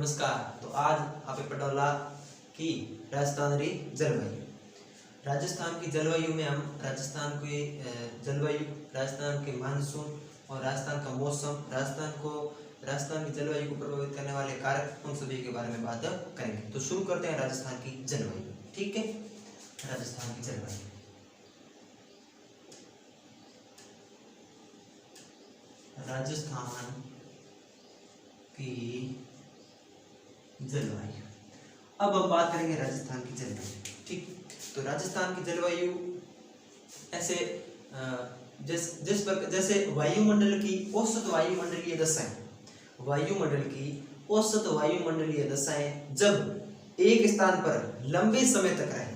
नमस्कार। तो आज आप पटोला की राजस्थान री जलवायु। राजस्थान की जलवायु में हम राजस्थान के जलवायु, राजस्थान के मानसून और राजस्थान का मौसम, राजस्थान की जलवायु को प्रभावित करने वाले कारक, उन सभी के बारे में बात करेंगे। तो शुरू करते हैं राजस्थान की जलवायु। ठीक है, राजस्थान की जलवायु। राजस्थान की जलवायु। अब हम बात करेंगे राजस्थान की जलवायु। ठीक, तो राजस्थान की जलवायु ऐसे जैसे वायुमंडल की औसत वायुमंडलीय दशाएं, वायुमंडल की औसत वायुमंडलीय दशाएं जब एक स्थान पर लंबे समय तक रहे,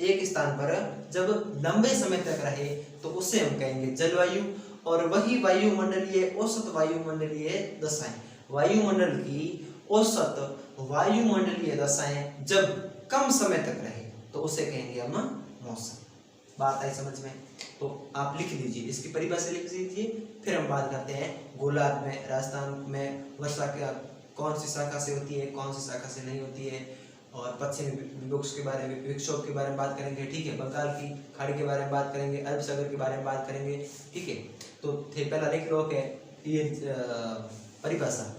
एक स्थान पर जब लंबे समय तक रहे तो उसे हम कहेंगे जलवायु। और वही वायुमंडलीय औसत वायुमंडलीय दशाएं, वायुमंडल की औसत वायुमंडलीय दशाएं जब कम समय तक रहे तो उसे कहेंगे हम मौसम। बात आई समझ में? तो आप लिख लीजिए, इसकी परिभाषा लिख लीजिए, फिर हम बात करते हैं गोलार्ध में, राजस्थान में वर्षा क्या कौन सी शाखा से होती है, कौन सी शाखा से नहीं होती है, और पश्चिमी विक्षोभ के बारे में, विक्षोभ के बारे में बात करेंगे। ठीक है, बंगाल की खाड़ी के बारे में बात करेंगे, अरब सागर के बारे में बात करेंगे। ठीक है, तो पहला लिख लो के ये परिभाषा।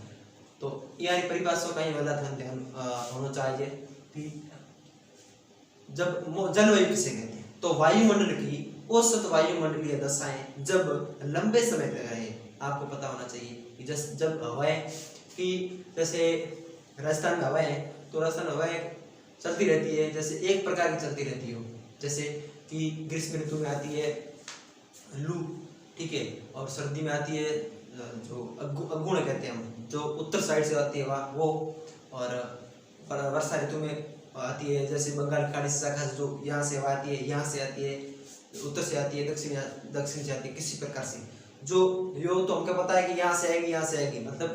तो यानी परिभाषा का ही वाला ध्यान होना चाहिए कि जब जलवायु किसे कहते हैं, तो वायुमंडल की औसत वायुमंडलीय दशाएं जब लंबे समय तक रहे। आपको पता होना चाहिए कि जब हवाएं की, जैसे राजस्थान में हवाएं, तो राजस्थान हवाएं चलती रहती है, जैसे एक प्रकार की चलती रहती हो, जैसे कि ग्रीष्म ऋतु में आती है लू, ठीक है, और सर्दी में आती है जो अगुण कहते हैं हम, जो उत्तर साइड से आती है वो, और वर्षा ऋतु में आती है, जैसे बंगाल की खाड़ी से शाखा से जो यहाँ से हवा आती है, यहाँ से आती है, उत्तर से आती है, दक्षिण से आती है, किसी प्रकार से जो यो तो हमको पता है कि यहाँ से आएगी, यहाँ से आएगी, मतलब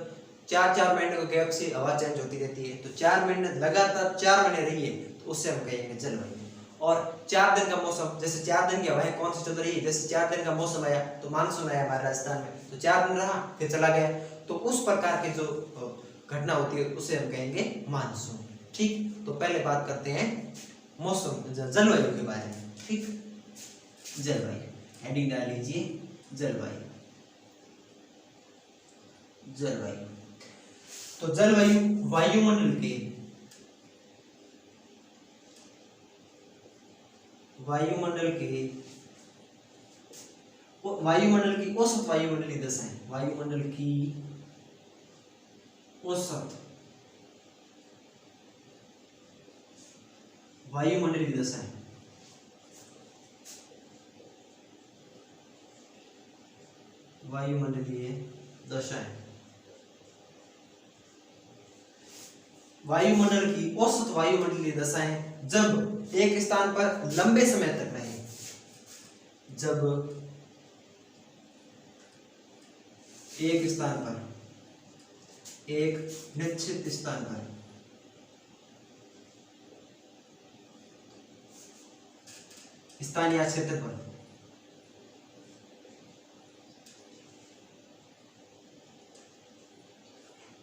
4-4 महीने के गैप से हवा चेंज होती रहती है। तो 4 महीने लगातार 4 महीने रही है तो उससे हम कहेंगे जलवायु। और 4 दिन का मौसम, जैसे 4 दिन की हवाएं कौन सी चल रही है, जैसे 4 दिन का मौसम आया तो मानसून आया हमारे राजस्थान में, तो 4 दिन रहा फिर चला गया, तो उस प्रकार की जो घटना होती है उसे हम कहेंगे मानसून। ठीक, तो पहले बात करते हैं मौसम जलवायु के बारे में। ठीक, जलवायु हेडिंग डाल लीजिए, जलवायु। जलवायु तो जलवायु वायुमंडल की औसत वायुमंडलीय दशाएं, वायुमंडल की औसत वायुमंडलीय दशाएं वायुमंडलीय दशाएं वायुमंडल की औसत वायुमंडलीय दशाएं जब एक स्थान पर लंबे समय तक रहे, जब एक स्थान पर, एक निश्चित स्थान पर स्थान या क्षेत्र पर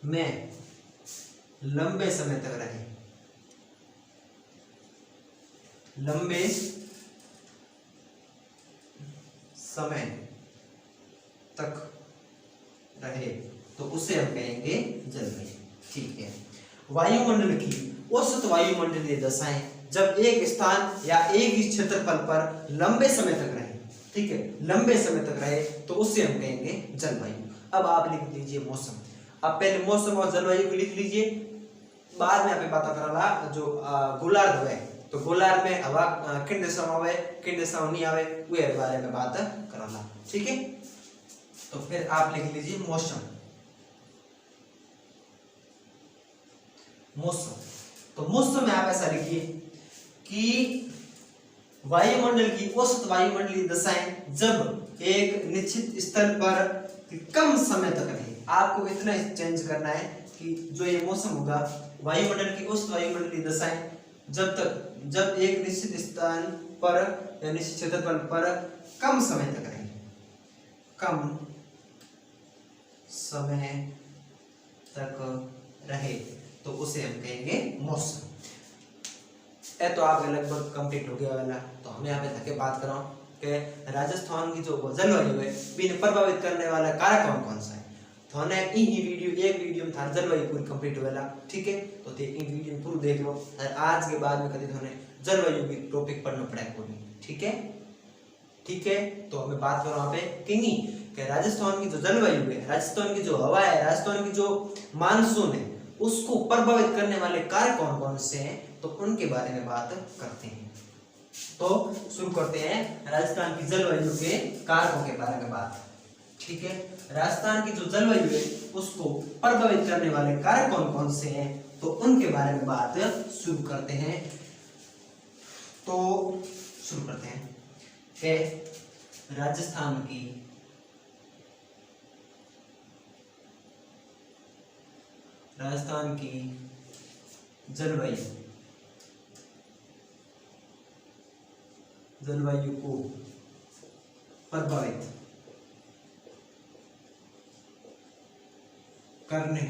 में लंबे समय तक रहे, लंबे समय तक रहे तो उसे हम कहेंगे जलवायु। ठीक है, वायुमंडल की औसत वायुमंडलीय दशाएं जब एक स्थान या एक ही क्षेत्रफल पर लंबे समय तक रहे, ठीक है, लंबे समय तक रहे तो उससे हम कहेंगे जलवायु। अब आप लिख लीजिए मौसम। अब पहले मौसम और जलवायु को लिख लीजिए, बाद में आप पता करा जो गोलार्ध है, तो गोलार्ध में हवा किन दिशा में आवे, किन दिशा में नहीं आवे, वे बारे में बात करा। ठीक है, तो फिर आप लिख लीजिए मौसम। मौसम तो मौसम में आप ऐसा लिखिए कि वायुमंडल की औसत वायुमंडलीय दशाएं जब एक निश्चित स्थल पर कम समय तक रहे। आपको इतना चेंज करना है कि जो ये मौसम होगा, वायुमंडल की औसत वायुमंडलीय दशाएं जब एक निश्चित स्थान पर या निश्चित क्षेत्रफल पर कम समय तक रहे, कम समय तक रहे तो उसे हम कहेंगे मौसम। तो आपके लगभग कंप्लीट हो गया वाला। तो हम यहाँ पे थके बात कर रहा हूँ कि राजस्थान की जो जलवायु है बिन प्रभावित करने वाला कारक कौन कौन सा है। तो हमने एक वीडियो में था जलवायु पूरी कंप्लीट हुआ। ठीक है, तो वीडियो पूरी देख लो। आज के बाद में कभी तो जलवायु की टॉपिक पढ़ना पड़ेगा पूरी। ठीक है, ठीक है। तो हमें बात करो वहाँ पे कि राजस्थान की जो जलवायु है, राजस्थान की जो हवा है, राजस्थान की जो मानसून है, उसको प्रभावित करने वाले कारक कौन कौन से हैं, तो उनके बारे में बात करते हैं। तो शुरू करते हैं राजस्थान की जलवायु के कारकों के बारे में बात। ठीक है, राजस्थान की जो जलवायु है उसको प्रभावित करने वाले कारक कौन कौन से हैं, तो उनके बारे में बात शुरू करते हैं। तो शुरू करते हैं कि राजस्थान की जलवायु को प्रभावित करने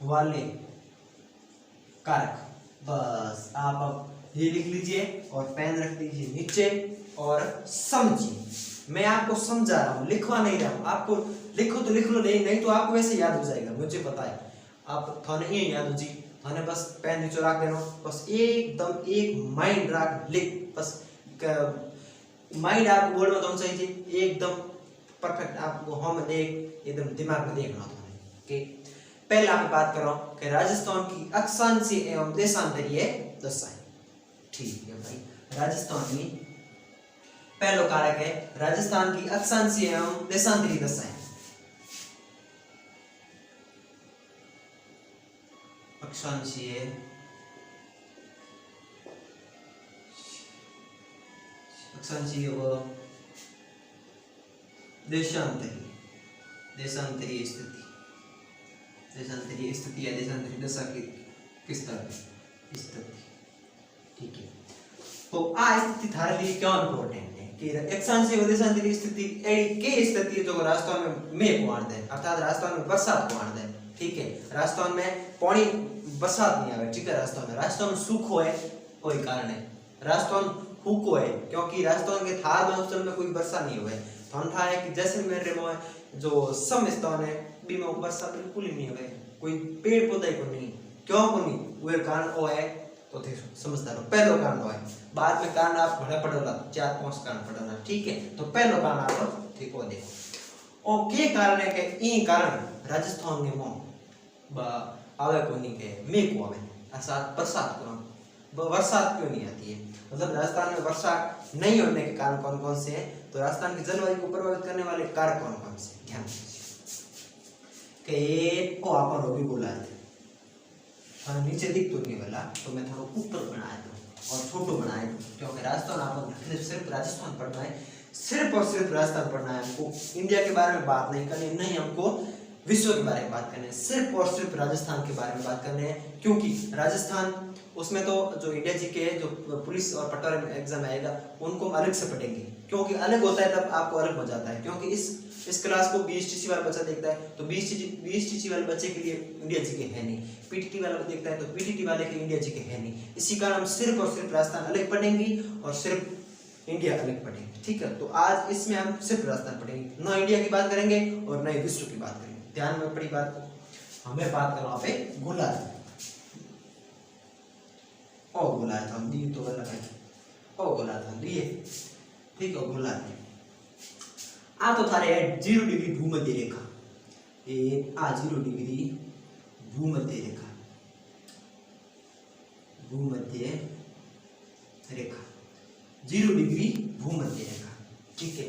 वाले कारक। बस आप अब ये लिख लीजिए और पेन रख दीजिए नीचे और समझिए। मैं आपको समझा रहा हूँ, लिखवा नहीं रहा हूँ। आपको लिखो तो लिख लो, नहीं तो आपको वैसे याद हो जाएगा, मुझे पता है। आप थाने ये याद हो जी, थाने बस पेन नीचे रख देना, बस एकदम एक माइंड रख लिख, बस माइंड आप बोर्ड में होना चाहिए एकदम परफेक्ट। आपको हम देख एकदम दिमाग में देखना था कि पहला मैं बात कर रहा हूँ कि राजस्थान की अक्षांशीय एवं देशांतरीय दशाएं। ठीक है भाई, राजस्थान में पहला कारक है राजस्थान की अक्षांशीय एवं देशांतरीय दशाएं। अक्षांशीय व देशांतरीय स्थिति या देशांतरीय दशा की किस तरह की स्थिति। ठीक है, तो आ स्थिति थारे लिए क्यों इम्पोर्टेंट है कि अक्षांशीय व देशांतरीय स्थिति के स्थिति जो राजस्थान में मेघ को आने, अर्थात राजस्थान में बरसात को आने। ठीक है, राजस्थान में पानी बरसात नहीं आवे। ठीक है, राजस्थान में सूखो है, कोई कारण है। राजस्थान फूको है क्योंकि राजस्थान के थार में उस समय में कोई वर्षा नहीं हुई। तो था है कि जैसलमेर में जो सम स्थान है बीमा वर्षा बिल्कुल ही नहीं हुई, कोई पेड़ पौधा को नहीं। क्यों को नहीं वो कारण वो है, तो समझता रहो। पहला कारण वो है, बाद में कारण आप भड़ा पड़ोला 4-5 कारण पढ़ना। ठीक है, तो पहला कारण आप ठीक हो देखो और के कारण है कि ई कारण राजस्थान में मो आवे को नहीं के मेघ को आवे, अर्थात बरसात को बरसात क्यों नहीं आती है। मतलब राजस्थान में वर्षा नहीं होने के कारण कौन कौन से हैं, तो राजस्थान की जलवायु को प्रभावित करने वाले कारक कौन कौन से, ध्यान दीजिए। को आपन रोगी बोला है नीचे दिख तो नहीं वाला, तो मैं थोड़ा ऊपर बनाया दूं और छोटो बनाया दूं, क्योंकि राजस्थान आपको सिर्फ राजस्थान पढ़ना है, सिर्फ और सिर्फ राजस्थान पढ़ना है। हमको इंडिया के बारे में बात नहीं करनी, नहीं हमको विश्व के बारे में बात करनी है, सिर्फ और सिर्फ राजस्थान के बारे में बात करनी है। क्योंकि राजस्थान उसमें तो जो इंडिया जी के जो पुलिस और पटवारी एग्जाम आएगा उनको हम अलग से पढ़ेंगे, क्योंकि अलग होता है तब आपको अलग हो जाता है। क्योंकि इस क्लास को बीएसटीसी वाला बच्चा देखता है तो बीएसटीसी वाले बच्चे के लिए इंडिया जी के है नहीं, पीटीटी वाला देखता है तो पीटीटी वाले के इंडिया जी के है नहीं। इसी कारण हम सिर्फ और सिर्फ राजस्थान अलग पढ़ेंगे और सिर्फ इंडिया अलग पढ़ेंगे। ठीक है, तो आज इसमें हम सिर्फ राजस्थान पढ़ेंगे, न इंडिया की बात करेंगे और न विश्व की बात करेंगे। ध्यान में पड़ी बात को। हमें बात करो पे गुलाब ओ गुलाब था हम दिए तो गलत है, ओ गुलाब था दिए। ठीक है, गुलाब आ तो थारे 0 डिग्री भूमध्य रेखा, ये आ 0 डिग्री भूमध्य रेखा, भूमध्य रेखा 0 डिग्री भूमध्य रेखा। ठीक है,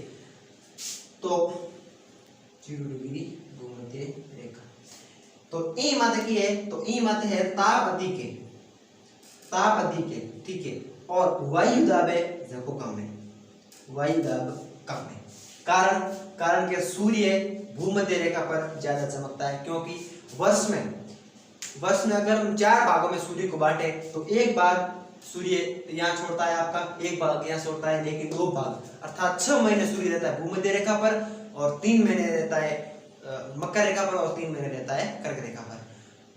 तो 0 डिग्री भूमध्य रेखा। तो ई माते की है, तो ई माते है ताप अधिक है, ताप अधिक है। ठीक है, और वायु दाब है देखो कम है, वायु दाब कम है। कारण के सूर्य भूमध्य रेखा पर ज्यादा चमकता है, क्योंकि वर्ष में अगर हम 4 भागों में सूर्य को बांटे तो एक भाग सूर्य यहाँ छोड़ता है आपका, एक भाग यहाँ छोड़ता है, लेकिन 2 भाग अर्थात 6 महीने सूर्य रहता है भूमध्य रेखा पर और 3 महीने रहता है मकर रेखा पर और 3 महीने रहता है कर्क रेखा पर।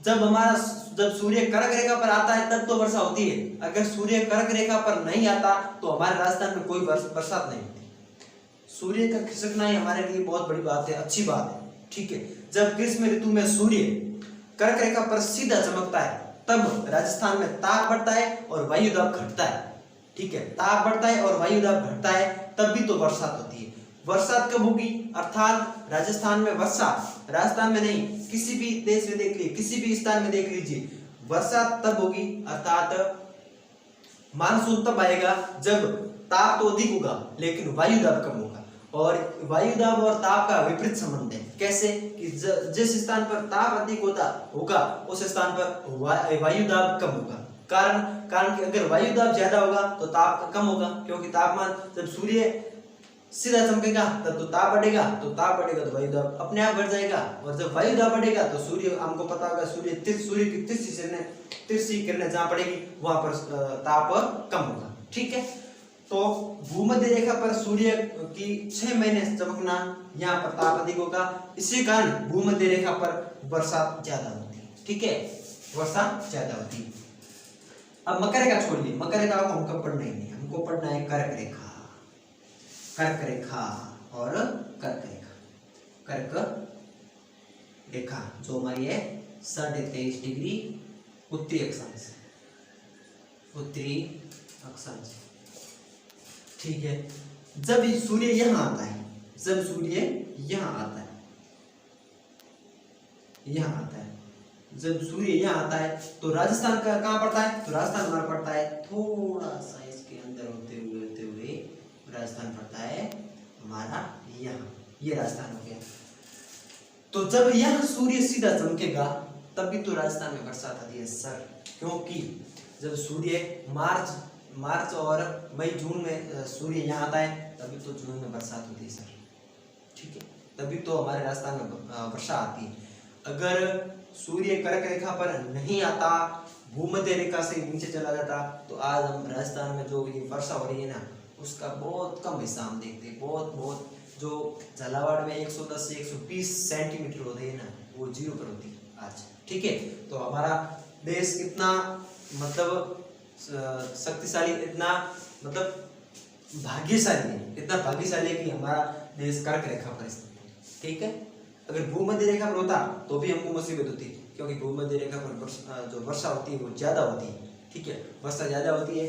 जब सूर्य कर्क रेखा पर आता है तब तो वर्षा होती है। अगर सूर्य कर्क रेखा पर नहीं आता तो हमारे राजस्थान में कोई बरसात नहीं होती। सूर्य का खिसकना ही हमारे लिए बहुत बड़ी बात है, अच्छी बात है, ठीक है। जब ग्रीष्म ऋतु में सूर्य कर्क रेखा पर सीधा चमकता है तब राजस्थान में ताप बढ़ता है और वायु दाब घटता है, ठीक है। ताप बढ़ता है और वायु दाब घटता है तब भी तो बरसात होती है। बरसात कब होगी? अर्थात राजस्थान में वर्षा, राजस्थान में नहीं, किसी भी देश में देख लीजिए, किसी भी स्थान में देख लीजिए, बरसात तब होगी अर्थात मानसून तब आएगा जब ताप तो अधिक होगा लेकिन वायु दाब कम होगा। और वायु दाब और ताप का विपरीत संबंध है। कैसे? कि जिस स्थान पर ताप अधिक होगा उस स्थान पर वायु दाब कम होगा। कारण कि अगर वायु दाब ज्यादा होगा तो ताप कम होगा, क्योंकि तापमान, जब सूर्य सीधा चमकेगा तब तो ताप बढ़ेगा तो वायु दाब अपने आप बढ़ जाएगा। और जब वायु दाब बढ़ेगा तो सूर्य, हमको पता होगा, सूर्य की तिरछी किरणें जहां पड़ेगी वहां पर ताप कम होगा, ठीक है। तो भूमध्य रेखा पर सूर्य की 6 महीने चमकना, यहाँ पर ताप अधिक होगा, इसी कारण भूमध्य रेखा पर वर्षा ज्यादा होती है, ठीक है, वर्षा ज्यादा होती है। अब मकर रेखा छोड़िए, मकर रेखा को हमको पढ़ना ही नहीं, हमको पढ़ना है कर्क रेखा और कर्क रेखा जो हमारी है 23.5 डिग्री उत्तरी अक्षांश, ठीक है। जब सूर्य यहाँ आता है, जब सूर्य यहाँ आता है तो राजस्थान का कहाँ पड़ता है? तो राजस्थान हमारा पड़ता है थोड़ा सा इसके अंदर होते हुए राजस्थान पड़ता है हमारा यहाँ, ये राजस्थान हो गया। तो जब यहाँ सूर्य सीधा चमकेगा तब भी तो राजस्थान में बरसात आती है सर, क्योंकि जब सूर्य मार्च और मई जून में सूर्य यहाँ आता है तभी तो जून में बरसात होती है सर, ठीक है, तभी तो हमारे राजस्थान में वर्षा आती है। अगर सूर्य कर्क रेखा पर नहीं आता, भूमध्य रेखा से नीचे चला जाता तो आज हम राजस्थान में जो ये वर्षा हो रही है ना उसका बहुत कम हिस्सा हम देखते हैं। बहुत जो झालावाड़ में 110 से 120 सेंटीमीटर होती है ना, वो 0 पर होती है आज, ठीक है। तो हमारा देश इतना मतलब शक्तिशाली, इतना मतलब भाग्यशाली है कि हमारा देश कर्क रेखा पर स्थित है, ठीक है। अगर भूमध्य रेखा पर होता तो भी हमको मुसीबत होती, क्योंकि भूमध्य रेखा पर जो वर्षा होती है वो ज्यादा होती है, ठीक है, वर्षा ज्यादा होती है।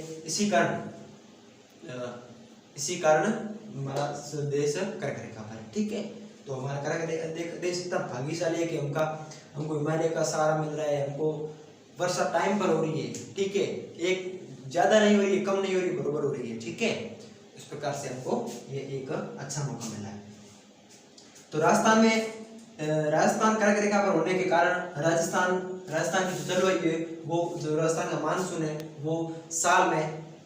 इसी कारण हमारा देश कर्क रेखा पर है, ठीक है। तो हमारा कर्क देश इतना भाग्यशाली है कि हमको हिमालय का सहारा मिल रहा है, हमको वर्षा टाइम पर हो रही है, ठीक है, एक ज्यादा नहीं हो रही है, कम नहीं हो रही, बराबर हो रही है, ठीक है। इस प्रकार से हमको ये एक अच्छा मौका मिला है। तो राजस्थान कर्क रेखा पर होने के कारण राजस्थान की जो जलवायु है, वो जो राजस्थान का मानसून है वो साल में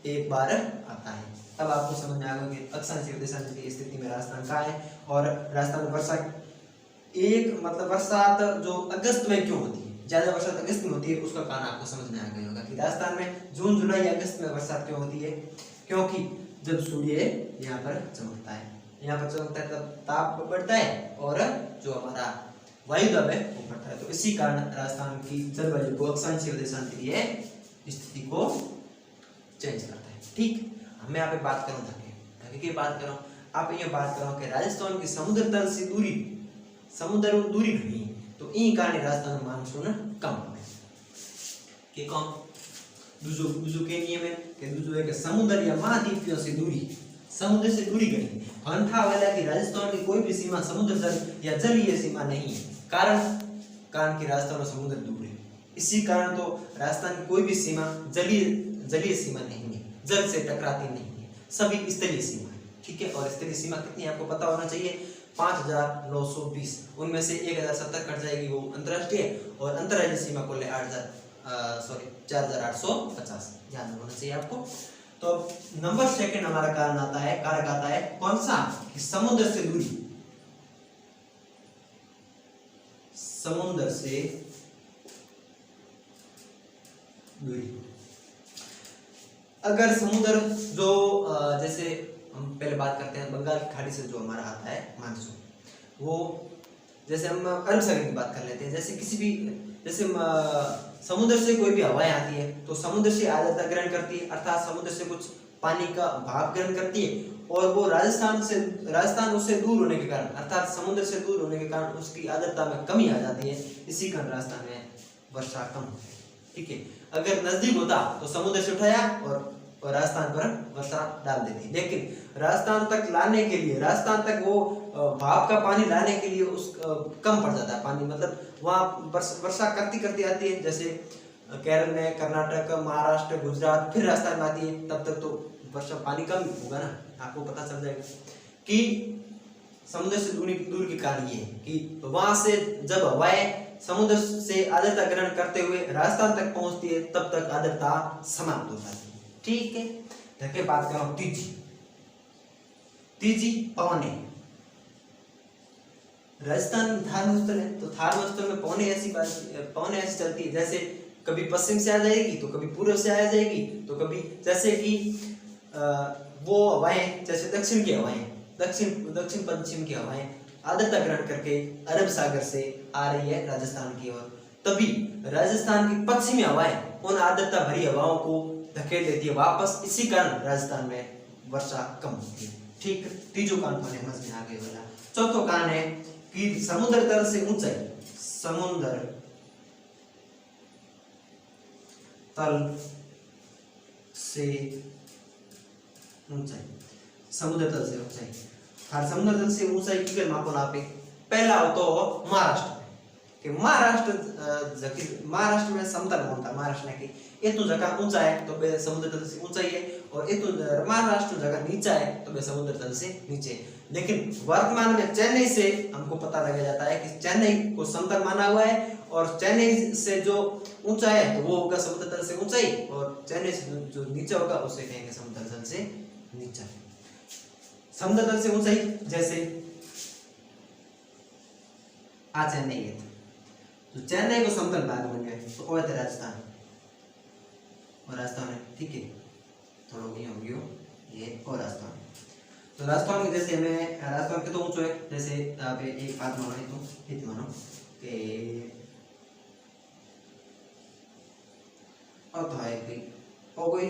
एक बार आता है। तब आपको समझ में आएगा कि अक्षांशीय देशांतर की स्थिति में राजस्थान कहाँ है। और राजस्थान में बरसात जो अगस्त में क्यों होती है, ज्यादा बरसात अगस्त में होती है, उसका कारण आपको समझ में आ गया होगा कि राजस्थान में जून जुलाई अगस्त में बरसात क्यों होती है, क्योंकि जब सूर्य यहाँ पर चमकता है तब ताप बढ़ता है और जो हमारा वायु दाब है वो बढ़ता है। तो इसी कारण राजस्थान की जलवायु को अक्षांशीय देशांतरीय स्थिति को चेंज करता है, ठीक। मैं यहाँ पे बात करूँ ढके की बात करूँ, आप ये बात करो कि राजस्थान की समुद्र तल से दूरी घनी, तो इन कारण राजस्थान में मानसून कम है कि कम दूसरो के नियम है कि दूसरो है कि समुद्र या महाद्वीपों से दूरी घनी। अंठा वाला कि राजस्थान की कोई भी सीमा समुद्र जल या जलीय सीमा नहीं है, कारण कि राजस्थान और समुद्र दूर है। इसी कारण तो राजस्थान की कोई भी सीमा जलीय सीमा नहीं है, जल से टकराती नहीं है, सभी स्थलीय सीमा है, ठीक है। और स्थलीय सीमा कितनी आपको पता होना चाहिए, 5920, उनमें से 1070 कट जाएगी वो अंतरराष्ट्रीय, और अंतरराज्यीय सीमा को ले 4850 ध्यान होना चाहिए आपको। तो नंबर सेकंड हमारा कारक आता है कौन सा, कि समुद्र से दूरी। अगर समुद्र जो जैसे हम पहले बात करते हैं बंगाल की खाड़ी से जो हमारा आता है मानसून, वो जैसे हम अरब सागर की बात कर लेते हैं, जैसे किसी भी जैसे समुद्र से कोई भी हवाएं आती है तो समुद्र से आर्द्रता ग्रहण करती है, अर्थात समुद्र से कुछ पानी का भाप ग्रहण करती है और वो राजस्थान उससे दूर होने के कारण, अर्थात समुद्र से दूर होने के कारण उसकी आर्द्रता में कमी आ जाती है, इसी कारण राजस्थान में वर्षा कम होती है। ठीक है, अगर नजदीक होता तो समुद्र से उठाया और राजस्थान पर वर्षा डाल देती, लेकिन राजस्थान तक लाने के लिए, राजस्थान तक वो भाप का पानी लाने के लिए उस कम पड़ जाता है पानी, मतलब वहाँ वर्षा करती करती आती है, जैसे केरल में, कर्नाटक, महाराष्ट्र, गुजरात, फिर राजस्थान में आती है, तब तक तो वर्षा पानी कम होगा ना, आपको पता चल जाएगा कि समुद्र से दूर के कारण ये है कि वहां से जब हवाएं समुद्र से आर्द्रता ग्रहण करते हुए राजस्थान तक पहुंचती है तब तक आर्द्रता समाप्त हो जाती है। ठीक है, देखिए बात करो तीजी पवने। राजस्थान धार्मिक स्थल है तो धार्मिक स्थल में पवने ऐसी चलती है, जैसे कभी पश्चिम से आ जाएगी तो कभी पूर्व से आ जाएगी, तो कभी जैसे कि वो हवाएं, जैसे दक्षिण की हवाएं, दक्षिण पश्चिम की हवाएं आर्द्रता ग्रहण करके अरब सागर से आ रही है राजस्थान की ओर, तभी राजस्थान की पश्चिमी हवाएं उन आर्द्रता भरी हवाओं को धकेल देती है वापस, इसी कारण राजस्थान में वर्षा कम होती है। ठीक, तीजो कारण समझ में आ गया वाला। चौथो कारण है कि समुद्र तल से ऊंचाई, समुद्र तल से ऊंचाई, समुद्र तल से ऊंचाई, हर समुद्र तल से ऊंचाई की कर मापो नापे। पहला हो तो महाराष्ट्र कि महाराष्ट्र में समतल होता, महाराष्ट्र की इतु जगह ऊंचा है तो बे समुद्र तल से ऊंचाई है, और इतु महाराष्ट्र जगह नीचा है तो बे समुद्र तल से नीचे है। लेकिन वर्तमान में चेन्नई से हमको पता लगा जाता है कि चेन्नई को समतल माना हुआ है, और चेन्नई से जो ऊंचा है तो वो होगा समुद्र तल से ऊंचाई, और चेन्नई से जो नीचा होगा उसे कहेंगे समुद्र तल से नीचा। समुद्र तल से ऊंचाई जैसे आ चेन्नई है तो चेन्नई को समतल भाग बन गया तो और राजस्थान, और राजस्थान है, ठीक है, थोड़ा भी हो गयो ये और राजस्थान। तो राजस्थान में जैसे हमें राजस्थान के तो ऊंचो है, जैसे यहाँ पे एक बात मानो तो इत मानो कि और तो है कोई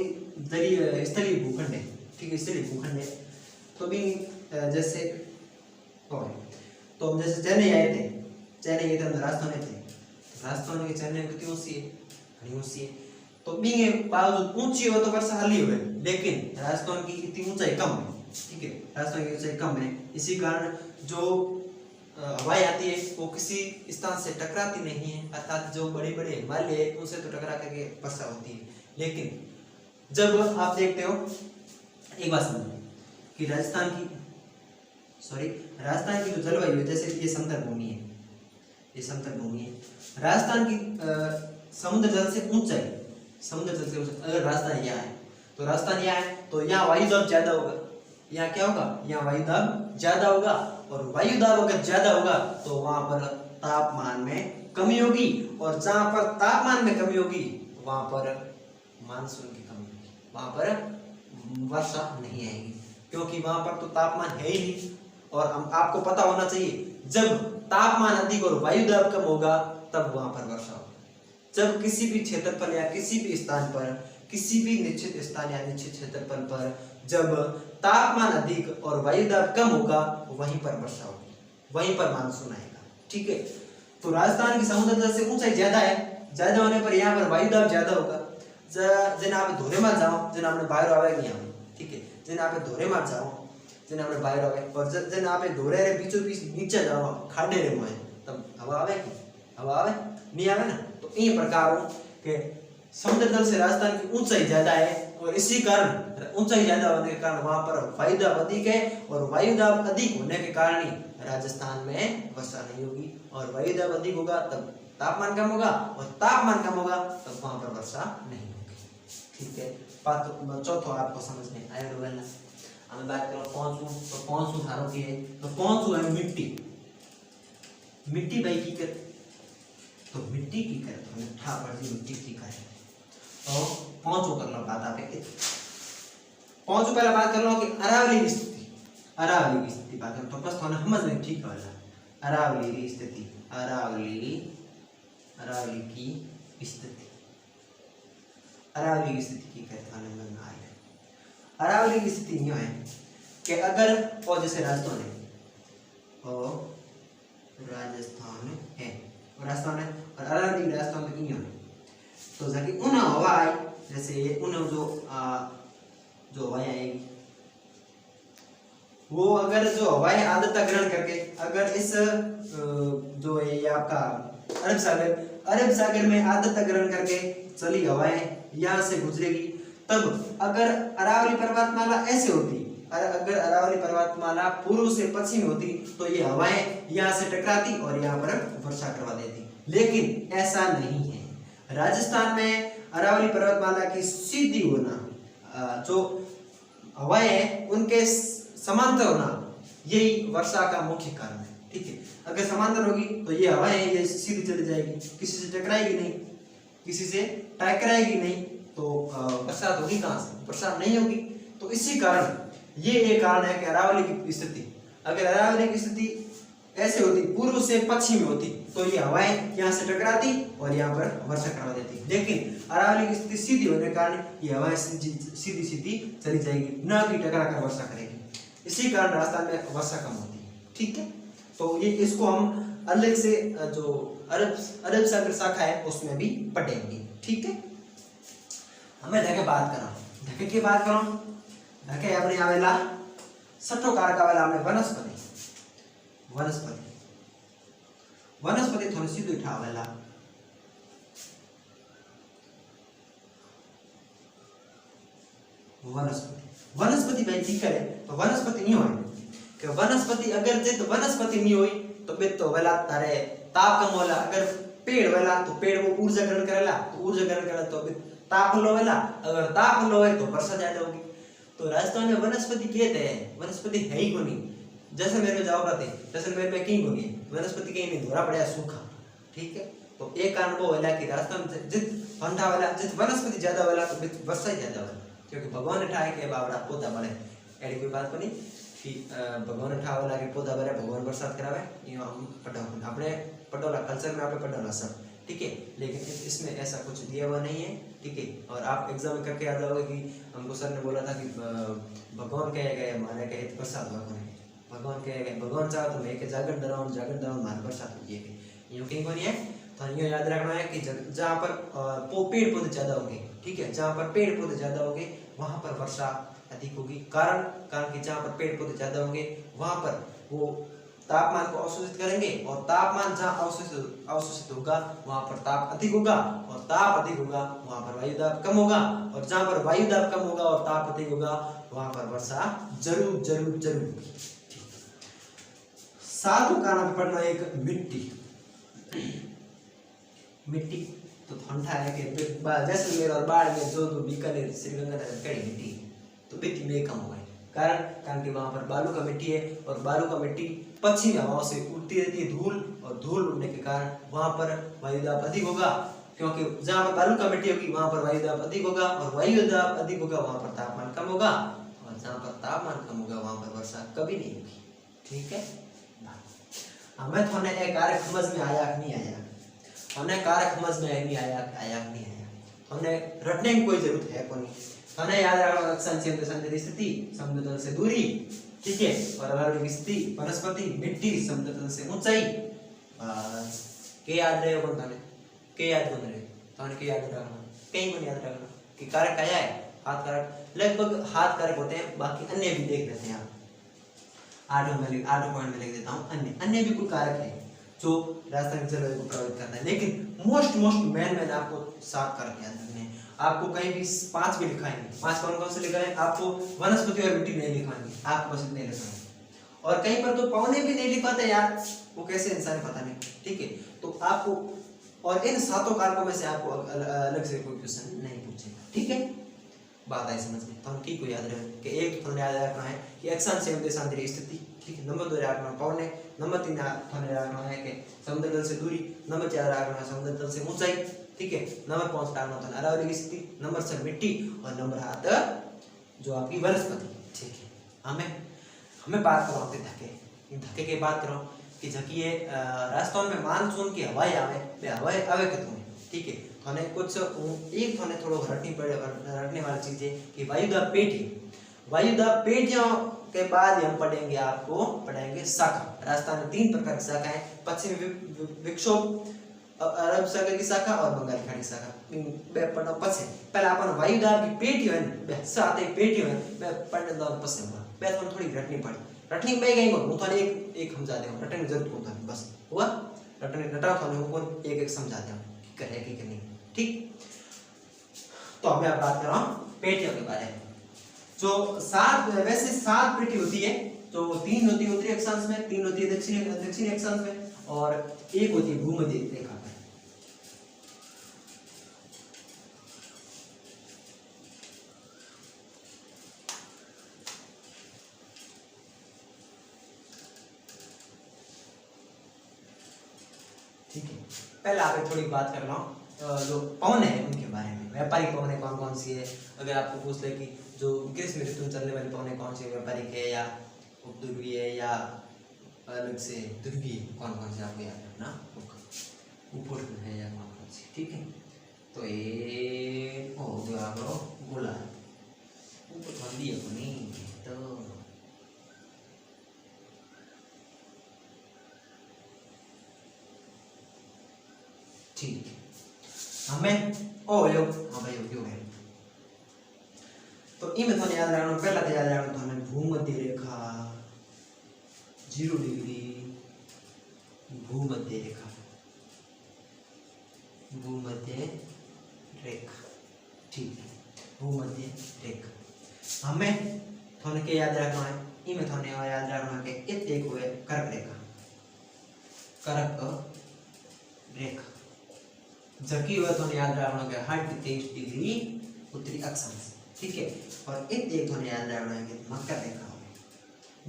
स्थलीय भूखंड है, ठीक है, स्थलीय भूखंड है, तो भी जैसे और तो हम जैसे चेन्नई आए थे, चेन्नई के अंदर राजस्थान थे, राजस्थान की चेन्नई कितनी ऊंची है, घनी ऊंची है, तो बींगे बावजूद ऊंची हो तो वर्षा हल्ली हुए, लेकिन राजस्थान की इतनी ऊंचाई कम है, ठीक है, राजस्थान की ऊंचाई कम है, इसी कारण जो हवाएं आती है वो किसी स्थान से टकराती नहीं है, अर्थात जो बड़े बड़े हिमालय है उनसे तो टकरा करके वर्षा होती है। लेकिन जब आप देखते हो, एक बात समझो कि राजस्थान की जो जलवायु है, जैसे ये समतल भूमि है, ये समतल भूमि है, राजस्थान की समुद्र जल से ऊंचाई, समुद्र जल से ऊंचाई, अगर राजस्थान यहाँ है तो राजस्थान यहाँ है तो यहाँ वायुदाब ज्यादा होगा, यहाँ क्या होगा, यहाँ वायुदाब ज्यादा होगा, और वायुदाब अगर ज्यादा होगा तो वहां पर तापमान में कमी होगी, और जहां पर तापमान में कमी होगी वहां पर मानसून की कमी होगी, वहां पर वर्षा नहीं आएगी, क्योंकि वहां पर तो तापमान है ही नहीं। और हम आपको पता होना चाहिए जब तापमान अधिक और वायुदाब कम होगा तब वहां पर वर्षा होगी। जब किसी भी क्षेत्रफल या किसी भी स्थान पर, किसी भी निश्चित स्थान या निश्चित क्षेत्रफल पर जब तापमान अधिक और वायुदाब कम होगा वहीं पर वर्षा होगी, वहीं पर मानसून आएगा, ठीक है। तो राजस्थान की समुद्र तल से ऊंचाई ज्यादा है, ज्यादा होने पर यहाँ पर वायुदाब ज्यादा होगा। जिन आप धोरे मत जाओ, जिन आपने बाहर आवेगी यहाँ, ठीक है, जिन आप धोरे मत जाओ, जिन आपने बाहर आवे, और जिन आप धोरे रे बीचों बीच नीचे जाओ खाडे रे मोए, तब हवा आवेगी, हवा आवे नहीं आवे ना। तो इन प्रकार के समुद्र तल से राजस्थान की ऊंचाई ज्यादा है, और इसी कारण ऊंचाई ज्यादा होने के कारण वहां पर वायुदाब अधिक है, और वायुदाब अधिक होने के कारण ही राजस्थान में वर्षा नहीं होगी, और वायुदाब अधिक होगा तब तापमान कम होगा, और तापमान कम होगा तब वहां पर वर्षा नहीं होगी, ठीक है। बात चौथो आपको समझ में आया होगा ना। हम बात करो पांचों, तो पांचों धारों की है, तो पांचों है मिट्टी, मिट्टी भाई की कर, तो मिट्टी की कर, तो मिठा पड़ती मिट्टी की कर, तो पांचों कर लो बात आप एक पांचों पहले बात कर लो कि अरावली की स्थिति, अरावली की स्थिति बात करो तो बस थोड़ा समझ में ठीक है। अरावली की स्थिति, अरावली की स्थिति, अरावली की स्थिति की कहते हैं गंगा है। अरावली की स्थिति यूं है कि अगर और जैसे राजस्थान है और राजस्थान है और अरावली राजस्थान में यूं है तो जाके उन हवा आई जैसे उन जो हवाएं आएगी वो अगर जो हवाएं आर्द्रता ग्रहण करके अगर इस जो है ये आपका अरब सागर में आर्द्रता ग्रहण करके चली हवाएं यहाँ से गुजरेगी, तब अगर अरावली पर्वतमाला ऐसे होती, अगर अरावली पर्वतमाला पूर्व से पश्चिम होती तो ये हवाएं यहाँ से टकराती और यहाँ पर वर्षा करवा देती, लेकिन ऐसा नहीं है। राजस्थान में अरावली पर्वतमाला की सीधी होना, जो हवाएं हैं उनके समांतर होना, यही वर्षा का मुख्य कारण है। ठीक है, अगर समांतर होगी तो ये हवाएं ये सीधी चली जाएगी, किसी से टकराएगी नहीं, तो बरसात होगी कहाँ से? बरसात नहीं होगी। तो इसी कारण ये एक कारण है कि अरावली की स्थिति, अगर अरावली की स्थिति ऐसे होती पूर्व से पश्चिम में होती तो ये हवाएं यहाँ से टकराती और यहाँ पर वर्षा करवा देती, लेकिन अरावली की स्थिति सीधी होने के कारण ये हवाएं सीधी चली जाएगी, न कि टकरा कर वर्षा करेगी। इसी कारण राजस्थान में वर्षा कम होती है। ठीक है, तो ये इसको हम अलग से जो अरब सागर शाखा है उसमें भी पढ़ेंगे। ठीक है, हमें धके बात करो, धके अपने आवेला छठो कारक आवेला हमने वनस्पति थोड़ी सीधो उठावेला। वनस्पति भाई ठीक है, तो वनस्पति नहीं होई कि वनस्पति अगर जे तो वनस्पति नहीं होई तो बे तो वेला तारे ताप कम होला, अगर पेड़ वेला तो पेड़ वो ऊर्जा ग्रहण करेला, तो ऊर्जा ग्रहण करेला तो ताप लो वेला, अगर ताप लो है तो वर्षा ज्यादा होगी। तो राजस्थान में वनस्पति कहते हैं, वनस्पति है ही कोनी। जैसलमेर में जाओ कहते जैसलमेर में कहीं होगी वनस्पति कहीं नहीं, धोरा पड़ा सूखा। ठीक है, तो एक कारण वो होला कि राजस्थान में जित ठंडा वाला जित वनस्पति ज्यादा वाला तो वर्षा ही ज्यादा वाला, क्योंकि भगवान ने ठाए के बावड़ा पौधा बने, ऐसी कोई बात नहीं कि भगवान ने ठावे लागे पौधा बने भगवान बरसात करावे, ये हम पढ़ा अपने पढ़ोला कल्चर में आपने पढ़ोला सब। ठीक है, लेकिन इसमें ऐसा कुछ दिया हुआ नहीं है। ठीक है, और आप एग्जाम में करके याद आओगे कि हमको सर ने बोला था कि भगवान कहे गए हमारे कहे बरसात भगवान है, भगवान कहे गए भगवान चाहो तो मैं के जागरण दराऊं हमारे बरसात हो जाएगी, यूं कहीं को नहीं है। तो यूं याद रखना है कि जहाँ पर पेड़ पौधे ज्यादा होंगे, ठीक है, जहाँ पर पेड़ पौधे ज्यादा होंगे वहां पर वर्षा अधिक होगी। कारण कि जहाँ पर पेड़ पौधे ज्यादा होंगे वहां पर वो तापमान को अवशोषित करेंगे, और तापमान जहाँ अवशोषित होगा वहां पर ताप अधिक होगा, और ताप अधिक होगा वहां पर वायु दाब कम होगा, और जहाँ पर वायु दाब कम होगा और ताप अधिक होगा वहां पर वर्षा जरूर जरूर जरूर। सातों का नाम पढ़ना एक मिट्टी तो ठंडा है कि जैसलमेर और बाड़मेर जोधपुर बीकानेर श्रीगंगानगर कड़ी मिट्टी तो मिट्टी में कम हुआ है। कारण कि वहां पर बालू का मिट्टी है, और बालू का मिट्टी पश्चिमी हवाओं से उड़ती रहती है धूल, और धूल उड़ने के कारण वहां पर वायुदाब अधिक होगा, क्योंकि जहां पर बालू का मिट्टी होगी वहां पर वायुदाब अधिक होगा, और वायुदाब अधिक होगा वहां पर तापमान कम होगा, और जहां पर तापमान कम होगा वहां पर वर्षा कभी नहीं होगी। ठीक है, हमें थोड़े एक कारक समझ में आया कि नहीं आया, हमें कारक समझ में नहीं आया कि नहीं आया, हमें रटने की कोई जरूरत है कोई, हमें याद रखना अक्षांश स्थिति समुद्र तल से दूरी, ठीक है, और अरावली की स्थिति वनस्पति मिट्टी समुद्र तल से ऊंचाई। के याद रहे कौन थाने के याद बन रहे थाने के याद रखना, कहीं को याद रखना कि कारक क्या है, हाथ कारक, लगभग हाथ कारक होते हैं, बाकी अन्य भी देख लेते हैं आप। 8 पॉइंट में लिख देता हूँ, अन्य भी कुछ कारक है जो राजस्थान की जलवायु को प्रभावित करता है, लेकिन मोस्ट मेन आपको 7 कारक याद रखने हैं। आपको कहीं भी 5 भी लिखाएंगे, 5 कौन से लिखाएंगे, आपको वनस्पति और मिट्टी नहीं लिखाएंगे, आपको बस नहीं लिखाएंगे, और कहीं पर तो पौने भी नहीं लिखाते यार, वो कैसे इंसान पता नहीं। ठीक है, तो आपको और इन 7 कारकों में से आपको अलग से कोई क्वेश्चन नहीं पूछेगा। ठीक है, बात आई समझ में, तो हम को याद रहे कि एक तो याद रखना है कि अक्षांश एवं देशांतरी स्थिति, ठीक है, नंबर 2 याद रखना पौने, नंबर 3 याद रखना है कि समुद्र तल से दूरी, नंबर 4 याद रखना है समुद्र तल से ऊंचाई, ठीक है, नंबर 5 याद रखना है अरावली की स्थिति, नंबर 6 मिट्टी, और नंबर 7 जो आपकी वनस्पति। ठीक है, हमें बात करो धके की बात करो कि जकी ये राजस्थान में मानसून की हवाएं आवे बे हवाएं आवे कितों ठीक है थाने कुछ एक थाने थोड़ो रटने वाली चीज है कि वायुदाब पेटी वायुदाब पेटियों के बाद हम पढ़ेंगे आपको पढ़ेंगे शाखा राजस्थान में 3 प्रकार की शाखा है पश्चिमी विक्षोभ अरब सागर की शाखा और बंगाल खाड़ी शाखा बे पढ़ना पछे पहला अपन वायुदाब की पेटी है बे साथ एक पेटी है बे पढ़ने दो पछे बे थोड़ी थोड़ी रटनी पड़ी रटनी में गई हूं थाने एक समझा दे रटने जरूरत को थाने बस हुआ रटने रटा थाने को एक एक समझा दे कि करे कि नहीं ठीक। तो अब मैं बात कर रहा हूं पेटियों के बारे में जो 7 वैसे 7 पेटी होती है तो 3 होती है उत्तरी अक्षांश में 3 होती है दक्षिणी अक्षांश में और 1 होती है भूमध्य रेखा में। ठीक है पहले आप थोड़ी बात कर रहा हूँ जो पवन है उनके बारे में व्यापारिक पवन कौन कौन सी है अगर आपको पूछ ले कि जो ग्रीष्म ऋतु में चलने वाली पवन कौन सी है व्यापारिक है या उपध्रुवीय है या अलग से ध्रुवीय कौन कौन से आपको याद रखना उपोष्ण है या कौन कौन सी ठीक है। तो ये हो गया आपको बोला ऊपर ठंडी है नहीं तो ठीक है हमें ओ यो हां भाई यो है तो इमे तो याद रखना पहला तो याद रखना तो हमें भूमध्य रेखा 0 डिग्री भूमध्य रेखा ठीक है भूमध्य रेखा हमें थोने के याद रखना है इमे थोने और याद रखना है कि एक हुए कर्क रेखा जबकि वह तो याद रखना है 23 डिग्री उत्तरी अक्षांश ठीक है और एक तो याद रखना है कि मकर रेखा हो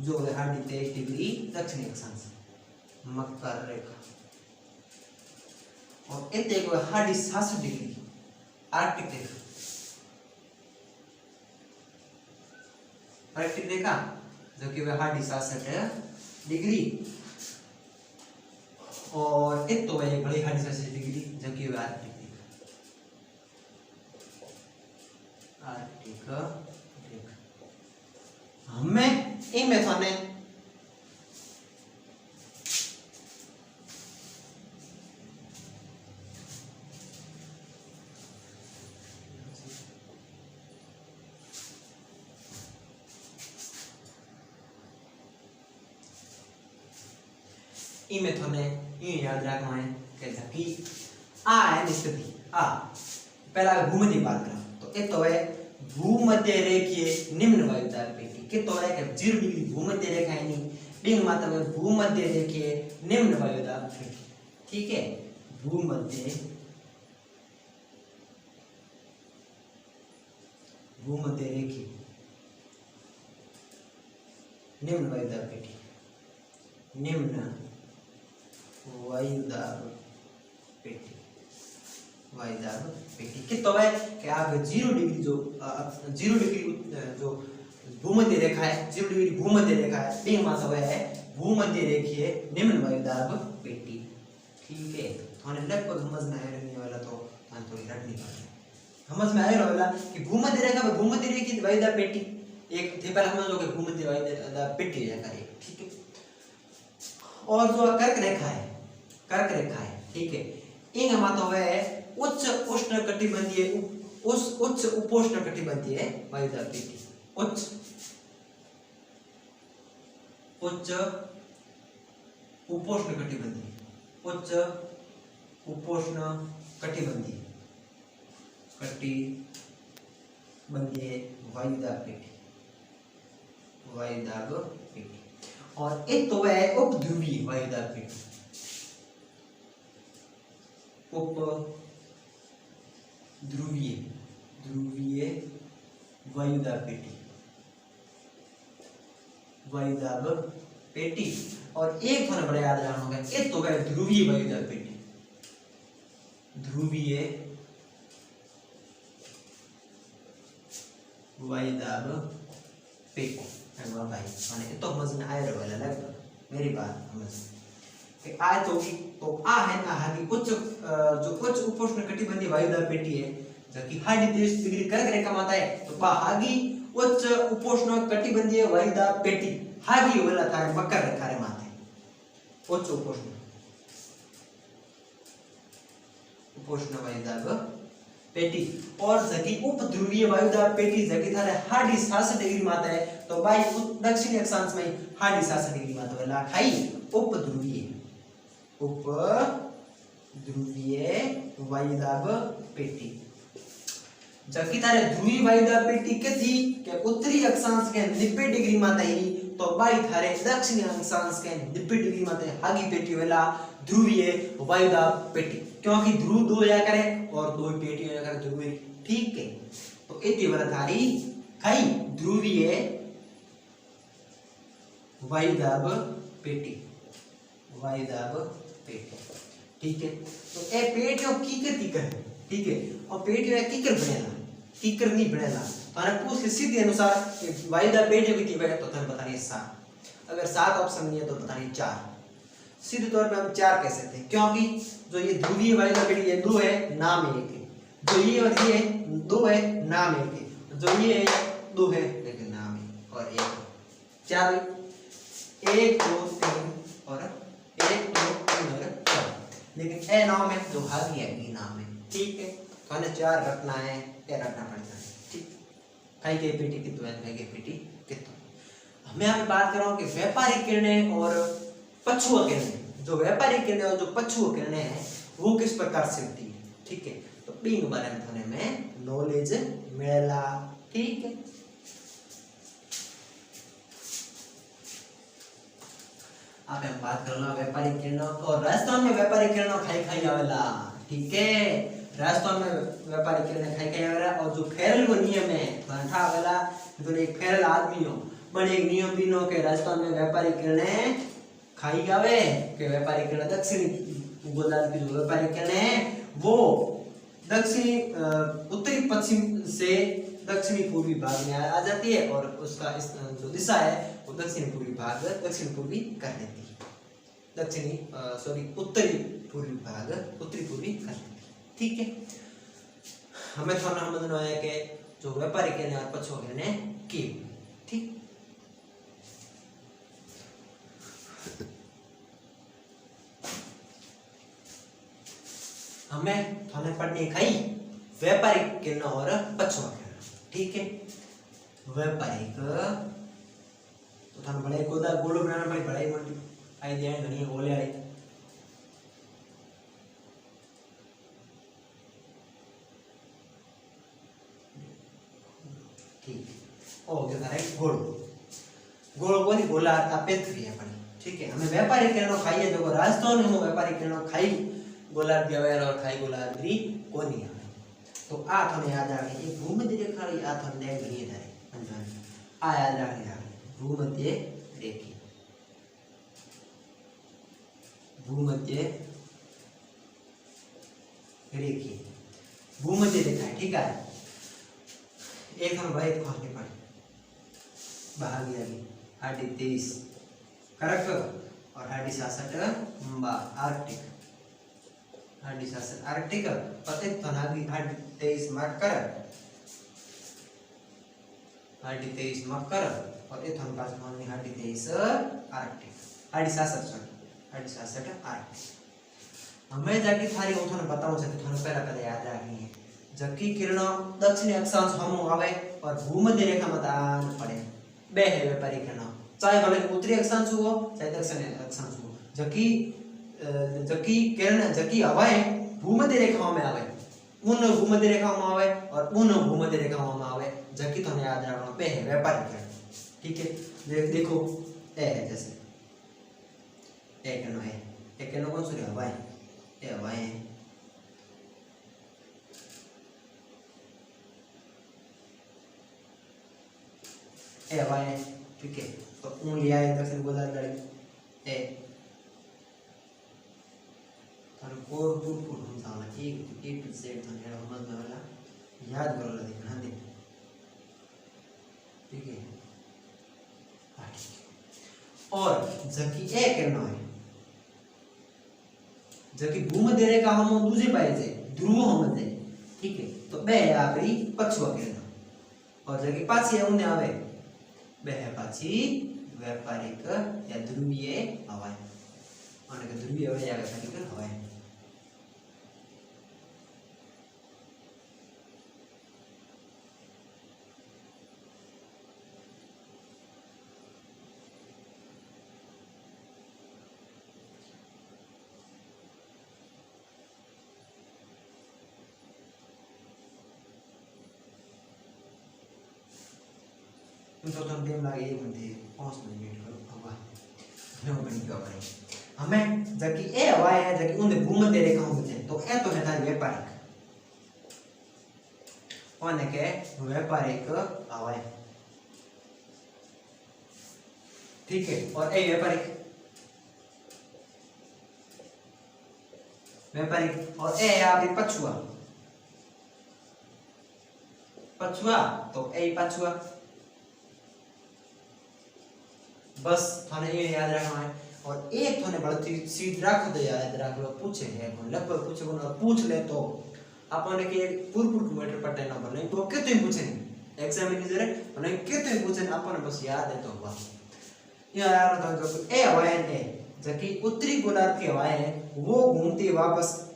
जो है 23 डिग्री दक्षिणी अक्षांश मकर रेखा और एक 67 डिग्री आर्कटिक रेखा जो कि वह 67 डिग्री और एक तो वह बड़ी 67 डिग्री जो कि वह आर्कटिक रेखा हमें इन में थाने इमे थोने ये याद रखना है कैसा कि आ है निष्पत्ति आ पहला भूमध्य बात करा तो एक तो है भूमध्य रेखीय निम्न वायुदाब पेटी के तो है कि 0 डिग्री भूमध्य रेखा है नहीं बिंग मात्रा में भूमध्य रेखीय निम्न वायुदाब पेटी ठीक है भूमध्य रेखीय निम्न वायुदाब पेटी निम्न वायुदाब पेटी कि तो है कि आप 0 डिग्री जो भूमध्य रेखा है 0 डिग्री भूमध्य रेखा है तीन मास है भूमध्य रेखीय निम्न वायुदाब पेटी ठीक है थाने लगभग समझ में आया रहने वाला तो थाने थोड़ी रटनी पड़े समझ में आया रहला कि भूमध्य रेखा में भूमध्य रेखीय वायुदाब पेटी एक थे पहले समझ लो कि भूमध्य वायुदाब पेटी है करे ठीक है और जो कर्क रेखा है ठीक है इन मातो है उच्च उष्णकटिबंधीय उच्च उपोष्णकटिबंधीय वायुदाब पेटी उच्च उपोष्णकटिबंधीय वायुदाब पेटी और एक तो है उपध्रुवीय वायुदाब पेटी ध्रुवीय वायुदाब पेटी और एक थोड़ा बड़ा याद रखना होगा एक तो है ध्रुवीय वायुदाब पेटी भाई माने तो समझ में आया रहेगा लगभग मेरी बात समझ कि आज होगी तो आ है ना हागी उच्च जो उच्च उपोष्ण कटिबंधीय वायुदाब पेटी है जबकि 30 डिग्री कर्क रेखा में है तो बा हागी उच्च उपोष्ण कटिबंधीय वायुदाब पेटी हागी वाला थारे मकर रेखा रे माथे उच्च उपोष्ण वायुदाब पेटी और जकी उप ध्रुवीय वायुदाब पेटी जकी थारे 67 डिग्री माथे है तो बाई दक्षिणी अक्षांश में 67 डिग्री माथे वाला खाई उप ध्रुवीय वायुदाब पेटी जबकि तारे ध्रुवीय वायुदाब पेटी के थी के उत्तरी अक्षांश के 90 डिग्री माते ही तो बाई थारे दक्षिणी अक्षांश के 90 डिग्री माते हागी पेटी वाला ध्रुवीय वायुदाब पेटी क्योंकि ध्रुव दो या करे और दो पेटी या करे ध्रुवीय ठीक है तो इति वाला थारी खाई ध्रुवीय वायुदाब पेटी ठीक है तो ए पेटियों कीकर ठीक है और पेटियों कीकर बनेला कीकर नहीं बनेला ताने पूछ के सीधे अनुसार कि वायुदाब पेटियों कितनी बने तो ताने बतानी 7 अगर 7 ऑप्शन नहीं है तो बतानी 4 सीधे तौर पे हम 4 कह सकते हैं क्योंकि जो ये ध्रुवीय वायुदाब पेटी ये 2 है नाम एक है जो ये और ये 2 है नाम एक है जो ये है 2 है लेकिन नाम है और एक 4 1 2 3 और 1 2 3 और 4 लेकिन ए नाम है जो हागी है ये नाम है ठीक है तो हमें 4 रखना है ये रखना पड़ता है ठीक खाई के पेटी कितने है खाई के पेटी कितने हमें यहाँ बात कर रहा हूँ कि व्यापारिक किरणें और पछुआ किरणें जो व्यापारिक किरणें और जो पछुआ किरणें हैं वो किस प्रकार से होती है ठीक है तो बींग बारे में थाने में नॉलेज मिलेला ठीक है आप हम बात कर लो व्यापारिक किरणों और राजस्थान में व्यापारिक किरणों खाई आवेला ठीक है राजस्थान में व्यापारिक किरणें खाई आवेला और जो फेरल को नियम है ठा आवेला तो एक फेरल आदमी हो बड़े एक नियम बिनो के राजस्थान में व्यापारिक किरणें खाई आवे के व्यापारिक किरण दक्षिणी गोलार्ध की जो व्यापारिक किरणें है वो दक्षिणी उत्तरी पश्चिम से दक्षिणी पूर्वी भाग में आ जाती है और उसका जो दिशा है वो दक्षिणी पूर्वी भाग दक्षिण पूर्वी कर देती है दक्षिणी सॉरी उत्तरी पूर्वी भाग उत्तरी पूर्वी कर देती है ठीक है हमें थोड़ा समझना है कि जो व्यापारिक किरणें और पछुआ किरणें की ठीक हमें थोड़े पढ़ने खाई व्यापारिक किरण और पछुआ किरण ठीक है व्यापारिक तो थाने बड़े गोदा गोलो बनाना पड़ी बड़ाई मोटी आई ध्यान घनी ओले आई ठीक ओ जो थारे गोल बोली गोला तापेत करी अपन ठीक है हमें व्यापारिक किरण खाई जो राजस्थान में व्यापारिक किरण खाई गोलार्ध व्यवहार और खाई गोलार्धी कोनी है तो आ थने याद आ गई ये भूमध्य रेखा ये आ थने दे गई है अंजान आ याद आ गया भूमध्य रेखा है ठीक है एक हम भाई खोलने पड़े बाहर गया हाडी 23 करेक्ट और हाडी 67 आर्कटिक हाडी 67 आर्कटिक और एक थनागी हाडी 23 मकर हाडी 23 मकर और एक थन पास माननी हाडी 23 आर्कटिक हाडी 67 सॉरी हाडी 67 आर्कटिक हमें जाके थारी वो थाने बताऊं से थाने पहला पहले याद आ गई है जबकि किरणों दक्षिणी अक्षांश हम आवे और भूमध्य रेखा में दान पड़े बे है व्यापारिक किरणों चाहे भले उत्तरी अक्षांश हो चाहे दक्षिणी अक्षांश हो जबकि किरण जबकि हवाएं भूमध्य रेखाओं में आवे उन भूमध्य रेखाओं में आवे और उन भूमध्य रेखाओं में आवे जबकि थाने याद रखना बे है व्यापारिक किरण ठीक है देखो ए है जैसे ए किरण है ए किरण कौन सी हवाएं ए हवाएं ए हवाएं ठीक है तो उंगली आए दक्षिण गोलार्ध लड़े ए और कोर पुर हम साला एक ए टू जेड तो है हम वाला याद करो ला देखना दे ठीक है और जबकि ए करना है जबकि भूमध्य रेखा हम दूजे पाए छे ध्रुव हम छे ठीक है तो बे आपरी पछुआ किरण और जबकि पाछी उन्हें आवे बे है पाछी व्यापारिक या ध्रुवीय हवा અને કે ध्रुवीय हवा या व्यापारिक हवा तो तुम टाइम लगे ये बनते 5 मिनट करो हवा मैं बन गया भाई हमें जबकि ए हवा है जबकि उन भूमध्य रेखाओं में तो ए तो है तारी व्यापारिक और के व्यापारिक हवा है ठीक है और ए व्यापारिक और ए आपकी पछुआ तो ए पछुआ बस थाने ये याद रखना है और एक थाने बढ़ती सीध रख दे याद रख लो पूछे है कौन लगभग पूछे कौन और पूछ ले तो आपने के पूर्ण किलोमीटर पर नंबर नहीं तो कितने पूछे एग्जामिनेशन है कितने पूछे आपने बस याद है तो बस यार तो जो ए हवाएं है जबकि उत्तरी गोलार्ध की हवाएं है वो घूमती वापस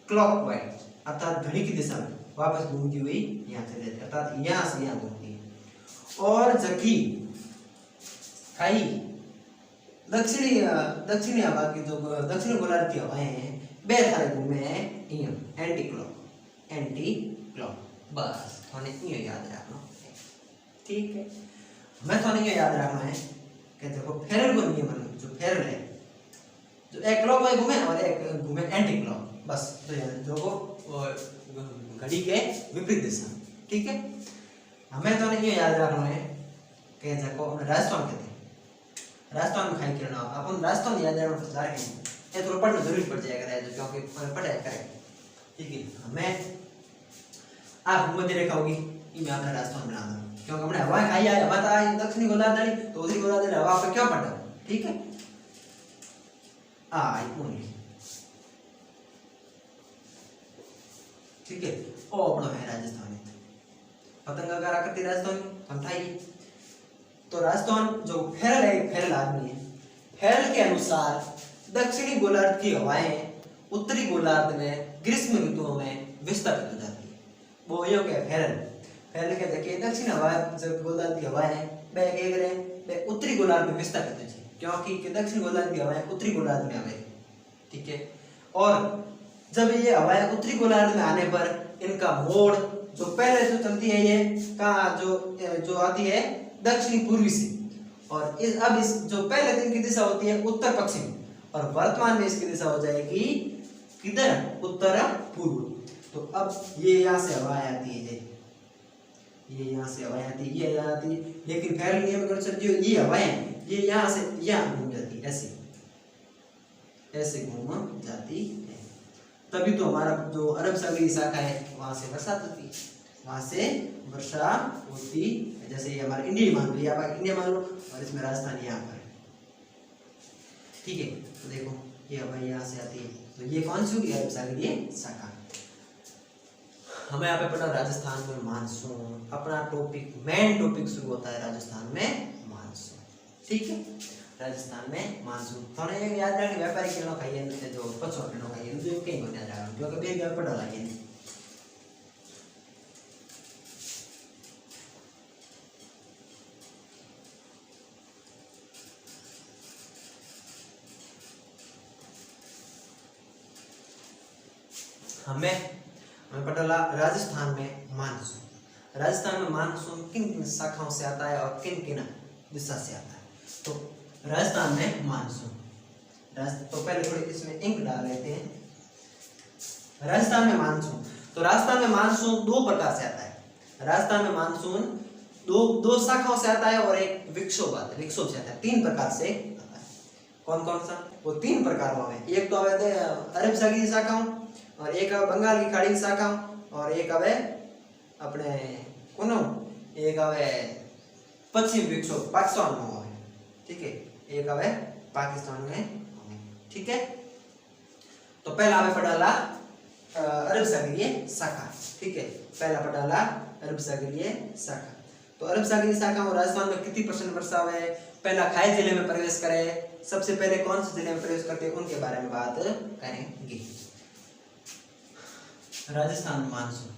क्लॉकवाइज अर्थात घड़ी की दिशा में वापस घूमती हुई यहां चले जाती है अर्थात यहां से यहां घूमती है और जबकि कई दक्षिणी हवा की जो दक्षिण गोलार्ध की हवाएं हैं बे थारे घूमे हैं एंटी क्लॉक बस थाने ये याद रखना ठीक है मैं थाने ये याद रखना है कि देखो फेरल को नियम जो फेरल है जो एक क्लॉकवाइज घूमे और एक घूमे एंटी क्लॉक बस तो जो घड़ी के विपरीत दिशा ठीक है हमें तो ये याद रखना है कि देखो राजस्थान कहते हैं राजस्थान में खाई किरण अपन राजस्थान याद रखना जा रहे हैं ये तो पढ़ना जरूरी पड़ जाएगा क्योंकि पढ़ाई करें ठीक है हमें आप भूमध्य रेखा होगी ये आपने राजस्थान में लाना क्योंकि हमने हवा खाई है हवा तो दक्षिणी गोलार्ध वाली तो उत्तरी गोलार्ध वाली हवा पे क्या पड़ा ठीक है आई ओनली ठीक है ओ अपना है राजस्थान पतंग का आकृति राजस्थान हम थाई तो राजस्थान जो फेरल है फेरल आदमी है फेरल के अनुसार दक्षिणी गोलार्ध की हवाएं उत्तरी गोलार्ध में ग्रीष्म ऋतुओं में विस्थापित हो जाती है वो यो के फेरल के देखिए दक्षिण हवा जो गोलार्ध की हवाएं बे के करे बे उत्तरी गोलार्ध में विस्थापित हो जाती क्योंकि दक्षिण गोलार्ध की हवाएं उत्तरी गोलार्ध में आवे ठीक है और जब ये हवाएं उत्तरी गोलार्ध में आने पर इनका मोड़ जो पहले जो चलती है ये कहाँ जो आती है दक्षिणी पूर्वी से और अब इस जो पहले दिन की दिशा होती है उत्तर पश्चिम और वर्तमान में इसकी दिशा हो जाएगी किधर उत्तर पूर्व तो अब ये यहाँ से हवाएं आती है ये यहाँ से हवाएं आती है ये यहाँ आती है लेकिन फेरल नियम के अनुसार जो ये हवाएं ये यहाँ से यहाँ घूम जाती है ऐसे घूम जाती है तभी तो हमारा जो अरब सागर की शाखा है वहां से बरसात होती है वहां से वर्षा होती जैसे ये हमारा इंडिया मान लो इंडिया मान लो और इसमें राजस्थान यहाँ पर ठीक है तो देखो ये हवा यहाँ से आती है तो ये कौन सी होगी अरब सागर ये शाखा हमें यहाँ पे पढ़ा राजस्थान में मानसून अपना टॉपिक मेन टॉपिक शुरू होता है राजस्थान में मानसून ठीक है राजस्थान में मानसून थोड़े याद रखना व्यापारी किरणों खाइए जो पछुआ किरणों खाइए जो कहीं होने जा रहा है क्योंकि बेग में पढ़ा लागे हमें पता राजस्थान में मानसून किन किन शाखाओं से आता है और किन किन दिशा से आता है तो राजस्थान में मानसून तो पहले थोड़ी इसमें इंक डाल लेते हैं राजस्थान में मानसून तो राजस्थान में मानसून दो प्रकार से आता है राजस्थान में मानसून दो शाखाओं से आता है और एक विक्षोभ से आता है तीन प्रकार से आता है कौन कौन सा वो तीन प्रकार में एक तो अरब सागर की शाखाओं और एक बंगाल की खाड़ी की शाखा और एक आवे अपने कोनो एक आवे पश्चिम विक्षोभ पाकिस्तान में है ठीक है एक आवे पाकिस्तान में ठीक है तो तो पहला हमें पढ़ाला अरब सागरीय शाखा, ठीक है, पहला पढ़ाला अरब सागरीय शाखा। तो अरब सागरीय शाखा और राजस्थान में कितनी % वर्षा हुआ है? पहला खाई जिले में प्रवेश करे, सबसे पहले कौन से जिले में प्रवेश करते हैं उनके बारे में बात करेंगे। राजस्थान मानसून,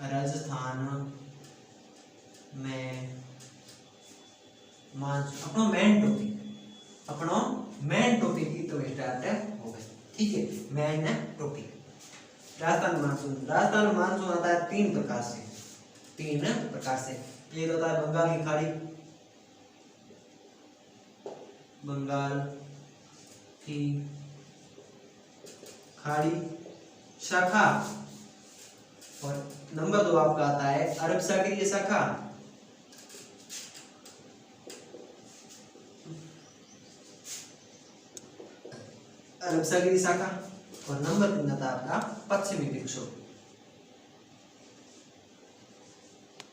राजस्थान में मानसून अपनो मेन टॉपिक की तो स्टार्ट हो गए, ठीक है, मेन टॉपिक राजस्थान मानसून आता है तीन प्रकार से। एक होता है बंगाल की खाड़ी शाखा, और नंबर 2 आपका आता है अरब सागरीय शाखा, और नंबर 3 आता है आपका पश्चिमी विक्षोभ।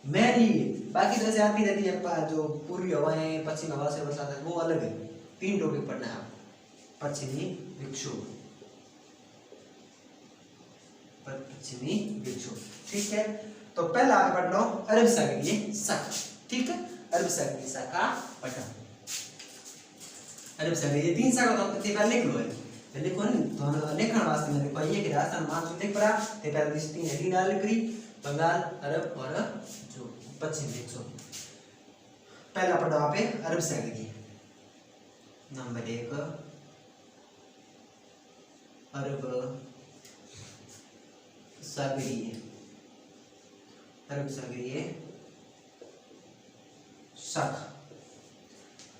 मैंने बाकी जैसे आती रहती है जो पूर्वी हवाएं पश्चिम हवा से बरसात है वो अलग है, 3 टॉपिक पढ़ना है आपको। पश्चिमी विक्षोभ, ठीक है। तो पहला आप पढ़ लो अरब सागरीय शाखा, ठीक है, अरब सागरीय शाखा पढ़ना। अरब सागरीय 3 शाखा तो पहले लिख लो है, लिखो नहीं तो लिखण वास्ते मैंने लिखो ये कि राजस्थान मानसून लिख पड़ा ते पहले 3 हेडिंग डाल करी, बंगाल, अरब और जो पश्चिम विक्षोभ। पहला पढ़ो आप अरब सागरीय। नंबर 1 अरब सागरीय शाखा।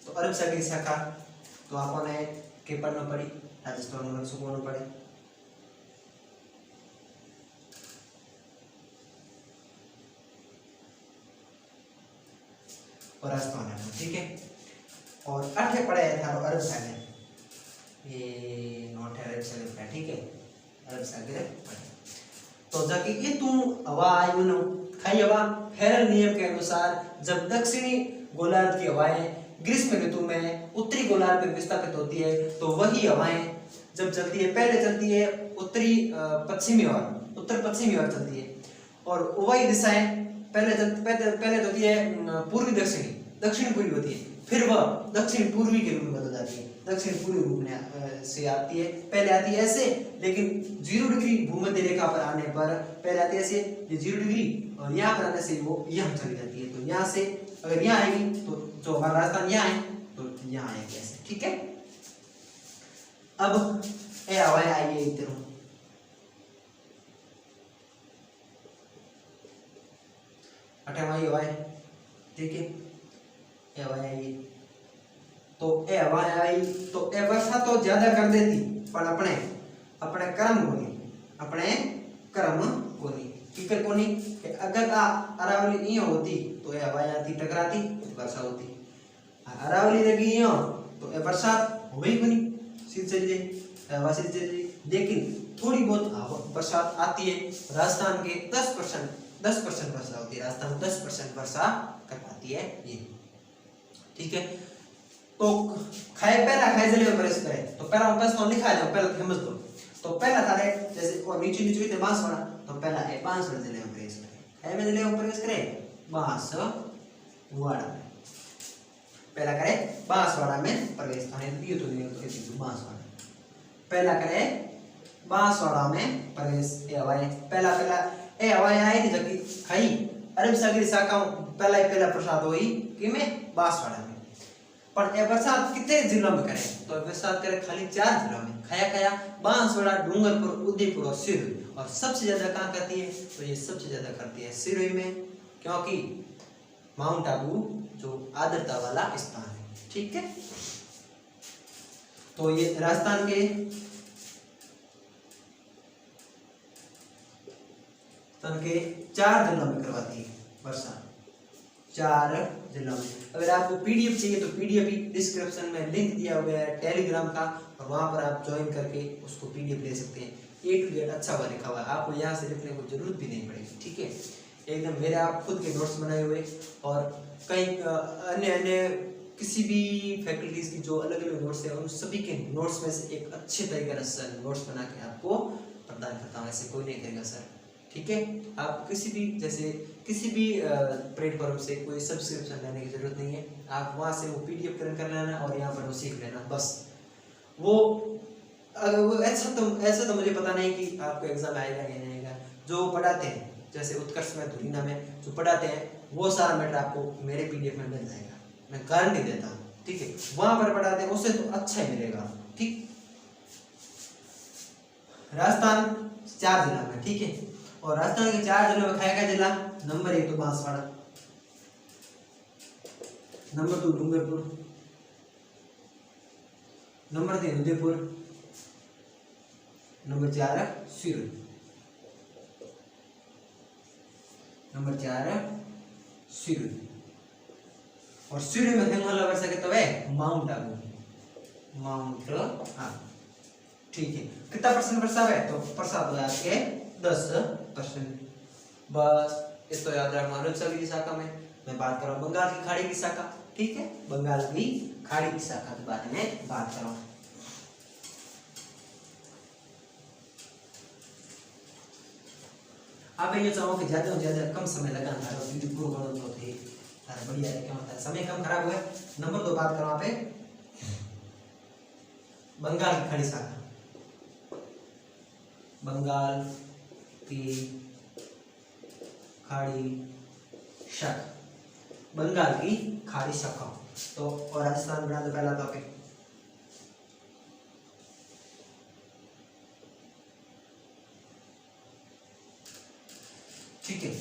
तो अरब सागरीय शाखा तो आपने के पढ़ना पड़ी, राजस्थान में सुकून पड़े। और राजस्थान है, ठीक है। और 8 पढ़े था अरब सागर, ये नोट है अरब सागर का, ठीक है, अरब सागर पढ़े। तो जाके ये तुम हवा आयु न खाई हवा हेरल नियम के अनुसार जब दक्षिणी गोलार्ध की हवाएं ग्रीष्म ऋतु में उत्तरी गोलार्ध में विस्थापित होती है तो वही हवाएं जब चलती है पहले चलती है उत्तर पश्चिमी ओर चलती है, और वही दिशाएं पहले होती है पूर्वी दक्षिण पूर्वी होती है, फिर वह दक्षिण पूर्वी के रूप में बदल जाती है, दक्षिण पूर्वी रूप में से आती है, पहले आती है ऐसे, लेकिन 0 डिग्री भूमध्य रेखा पर आने पर पहले आती है ऐसे, ये 0 डिग्री, और यहाँ पर आने से वो यहाँ चली जाती है। तो यहाँ से अगर यहाँ आएगी तो जो हमारा राजस्थान यहाँ है तो यहाँ आएगी ऐसे, ठीक है। अब ए हवाएं आइए इधर, हवाएं, ठीक है, ए हवाएं आइए तो ए हवाएं आई तो ए वर्षा तो ज्यादा कर देती पर अपने कर्म कोनी फिकर कोनी कि अगर अरावली यो होती तो ए हवाएं आती टकराती वर्षा होती, अरावली लगी यो तो ए बरसात हो गई कोनी, सीध चली जाए, लेकिन थोड़ी बहुत बरसात आती है। राजस्थान के 10% वर्षा होती है, राजस्थान 10% वर्षा कर पाती है ये, ठीक है। तो पहला खाई जिले में प्रवेश करे तो पहला वापस तो लिखा जाओ, पहले समझ दो। तो पहला था जैसे और नीचे थे बांसवाड़ा, तो पहला है बांसवाड़ा जिले में प्रवेश करे, खाई में जिले में प्रवेश करे बांसवाड़ा में, पहला करे बांसवाड़ा में प्रवेश, तो ये तो बांसवाड़ा पहला करे बांसवाड़ा में प्रवेश। ए हवाएं पहला ए हवाएं आई थी जबकि खाई अरब सागरीय शाखा पहला प्रसाद हुई कि में बांसवाड़ा में, पर ए बरसात कितने जिलों में करे तो बरसात करे खाली 4 जिलों में, खाया बांसवाड़ा, डूंगरपुर, उदयपुर और सिरोही, और सबसे ज्यादा कहाँ करती है तो ये सबसे ज्यादा करती है सिरोही में, क्योंकि माउंट आबू जो आर्द्रता वाला स्थान है, ठीक है। तो ये राजस्थान के तन के 4 जिलों में करवाती है वर्षा, 4 जिलों में। अगर आपको पीडीएफ चाहिए तो पीडीएफ भी डिस्क्रिप्शन में लिंक दिया हुआ है टेलीग्राम का, और वहां पर आप ज्वाइन करके उसको पीडीएफ ले सकते हैं। A to Z अच्छा हुआ लिखा हुआ है, आपको यहाँ से लिखने को जरूरत भी नहीं पड़ेगी, ठीक है। एकदम मेरे आप खुद के नोट्स बनाए हुए और कई अन्य किसी भी फैकल्टीज की जो अलग अलग नोट्स है उन सभी के नोट्स में से एक अच्छे तरीके से नोट्स बना के आपको प्रदान करता हूँ। ऐसे कोई नहीं करेगा सर, ठीक है। आप किसी भी जैसे किसी भी प्लेटफॉर्म से कोई सब्सक्रिप्शन लेने की जरूरत नहीं है, आप वहाँ से वो PDF प्रिंट कर लेना और यहाँ पर वो सीख लेना बस। वो ऐसा तो मुझे पता नहीं कि आपको एग्जाम आएगा या नहीं आएगा। जो पढ़ाते हैं जैसे उत्कर्ष में धुरीना में जो पढ़ाते हैं वो सारा मैटर आपको मेरे PDF में मिल जाएगा, मैं गारंटी देता हूँ, ठीक है। वहां पर पढ़ाते हैं उससे तो अच्छा ही मिलेगा, ठीक। राजस्थान 4 जिला में, ठीक है। और राजस्थान के 4 जिलों में खाया का जिला नंबर 1 तो Banswara, number 2 Dungarpur, number 3 Udaipur, number 4 Sirohi, number 4 Sirohi. और सिरोही में हेंग वाला वर्षा कितना है माउंट आबू, माउंट आबू, ठीक है। कितना परसेंट वर्षा है तो प्रसाद हो आपके 10%। बस इसको याद रखना। अनुच्छेद की शाखा में मैं बात कर रहा हूँ बंगाल की खाड़ी की शाखा, ठीक है। बंगाल की खाड़ी की शाखा के बारे में बात कर रहा हूँ। आप ये चाहो कि ज्यादा से ज्यादा कम समय लगाना है वीडियो पूरा करना तो थे अरे बढ़िया है। क्या होता है समय कम खराब हुआ है। नंबर 2 बात करो आप बंगाल की खाड़ी शाखा, बंगाल की खाड़ी शाखा, बंगाल की खाड़ी शाखा। तो और राजस्थान बना दो पहला टॉपिक, ठीक है।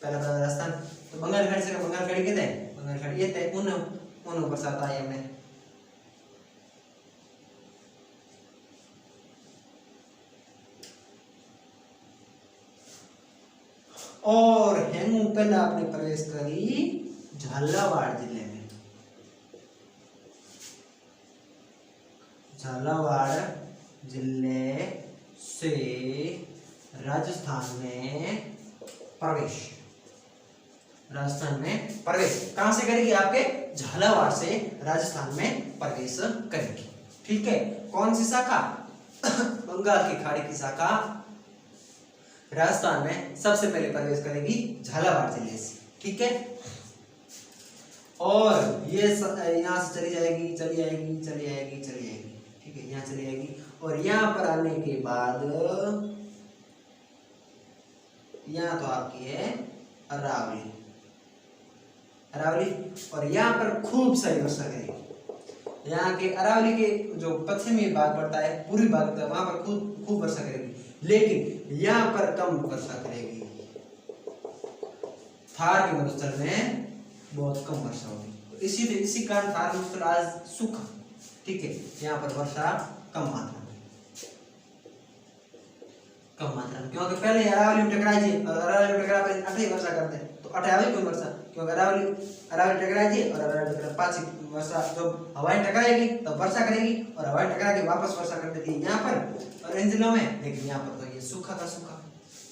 पहला बता राजस्थान तो बंगाल की खाड़ी शाखा, बंगाल खाड़ी कहते हैं बंगाल खाड़ी ये तय उन ऊपर से आता है हमने। और हेंगू पहला आपने प्रवेश करी झालावाड़ जिले में, झालावाड़ जिले से राजस्थान में प्रवेश, राजस्थान में प्रवेश कहां से करेगी आपके झालावाड़ से राजस्थान में प्रवेश करेगी, ठीक है। कौन सी शाखा बंगाल की खाड़ी की शाखा राजस्थान में सबसे पहले प्रवेश करेगी झालावाड़ जिले से, ठीक है। और ये यहाँ से चली जाएगी चली आएगी चली आएगी चली आएगी, ठीक है। यहाँ चली आएगी और यहाँ पर आने के बाद यहाँ तो आपकी है अरावली, अरावली। और यहाँ पर खूब सारी वर्षा करेगी। यहाँ के अरावली के जो पश्चिमी भाग पड़ता है पूर्वी भाग पड़ता है वहां पर खूब वर्षा करेगी, लेकिन यहाँ पर कम वर्षा करेगी। थार के मरुस्थल में बहुत कम वर्षा होगी, इसी कारण थार मरुस्थल आज सूखा, ठीक है। यहाँ पर वर्षा कम मात्रा में, कम मात्रा में, क्योंकि पहले अरावली में टकराई थी और अरावली में टकरा पर अठे वर्षा करते हैं तो अठावी कोई वर्षा, क्योंकि अरावली टकराई थी और अरावली टकरा पांच वर्षा जब हवाएं टकराएगी तब तो वर्षा करेगी और हवाएं टकरा के वापस वर्षा कर देती है यहाँ पर और इन जिलों में। लेकिन यहाँ पर तो ये सूखा का सूखा,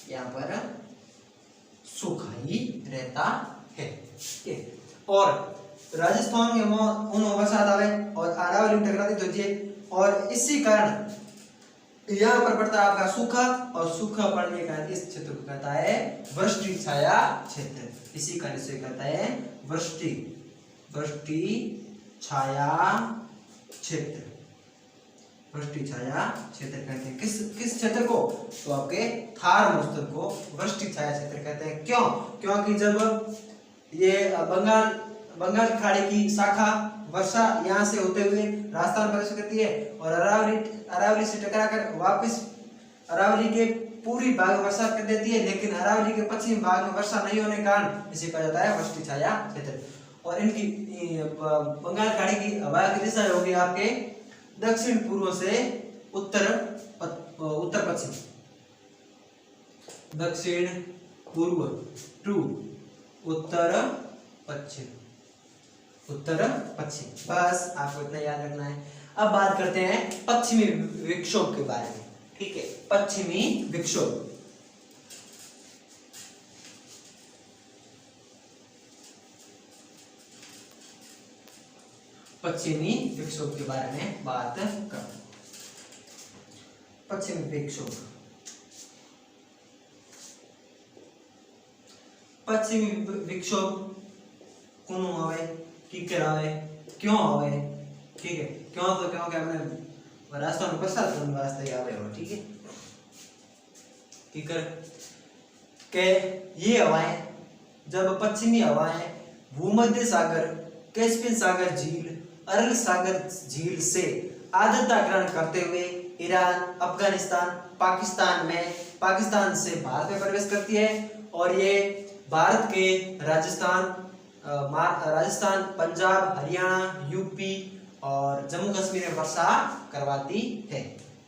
यहाँ पर सूखा ही रहता है, ठीक है। और राजस्थान में उन बरसात आवे और अरावली में टकराती तो ये और इसी कारण यहाँ पर पड़ता है आपका सूखा और सूखा पड़ने का इस क्षेत्र को कहता है वृष्टि छाया क्षेत्र। इसी कारण से कहता है वृष्टि छाया क्षेत्र, वृष्टि छाया क्षेत्र कहते हैं। किस क्षेत्र को तो आपके थार मरुस्थल को वृष्टि छाया क्षेत्र कहते हैं। क्यों? क्योंकि जब ये बंगाल की खाड़ी की शाखा वर्षा यहाँ से होते हुए राजस्थान प्रवेश करती है और अरावली से टकराकर वापस अरावली के पूरी भाग वर्षा कर देती है, लेकिन अरावली के पश्चिमी भाग में वर्षा नहीं होने के कारण इसे कहा जाता है वृष्टि छाया क्षेत्र। और इनकी बंगाल खाड़ी की हवा की दिशा होगी आपके दक्षिण पूर्व से उत्तर पश्चिम, दक्षिण पूर्व टू उत्तर पश्चिम, बस आपको इतना याद रखना है। अब बात करते हैं पश्चिमी विक्षोभ के बारे में, ठीक है। पश्चिमी विक्षोभ, पश्चिमी विक्षोभ के बारे में बात करते हैं। पश्चिमी विक्षोभ, पश्चिमी विक्षोभ कौन आवे, की करावे, क्यों आवे, ठीक है, क्यों तो क्योंकि हमने राजस्थान में बरसात होने वास्ते आवे हो, ठीक है, ठीक है, के ये हवाएं जब पश्चिमी हवाएं भूमध्य सागर, कैस्पियन सागर झील, अरल सागर झील से आर्द्रता ग्रहण करते हुए ईरान, अफगानिस्तान, पाकिस्तान से भारत में प्रवेश करती है और ये भारत के राजस्थान, पंजाब, हरियाणा, यूपी और जम्मू कश्मीर में वर्षा करवाती है,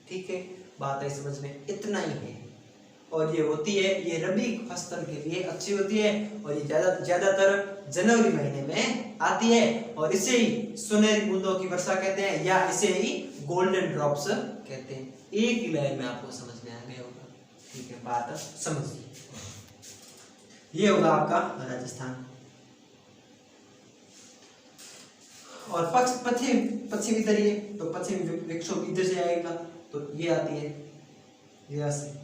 ठीक है, बात है समझ में, इतना ही है। और ये होती है, ये रबी फसल के लिए अच्छी होती है और ये ज्यादातर जनवरी महीने में आती है और इसे ही सुनहरी बूंदों की वर्षा कहते हैं या इसे ही गोल्डन ड्रॉप्स कहते हैं। एक ही लाइन में आपको समझ में आ गया होगा, ठीक है, बात समझिए। ये होगा आपका राजस्थान। और पश्चिमी तरीके, तो पश्चिमी विक्षोभ इधर से आएगा, तो ये आती है, यहाँ से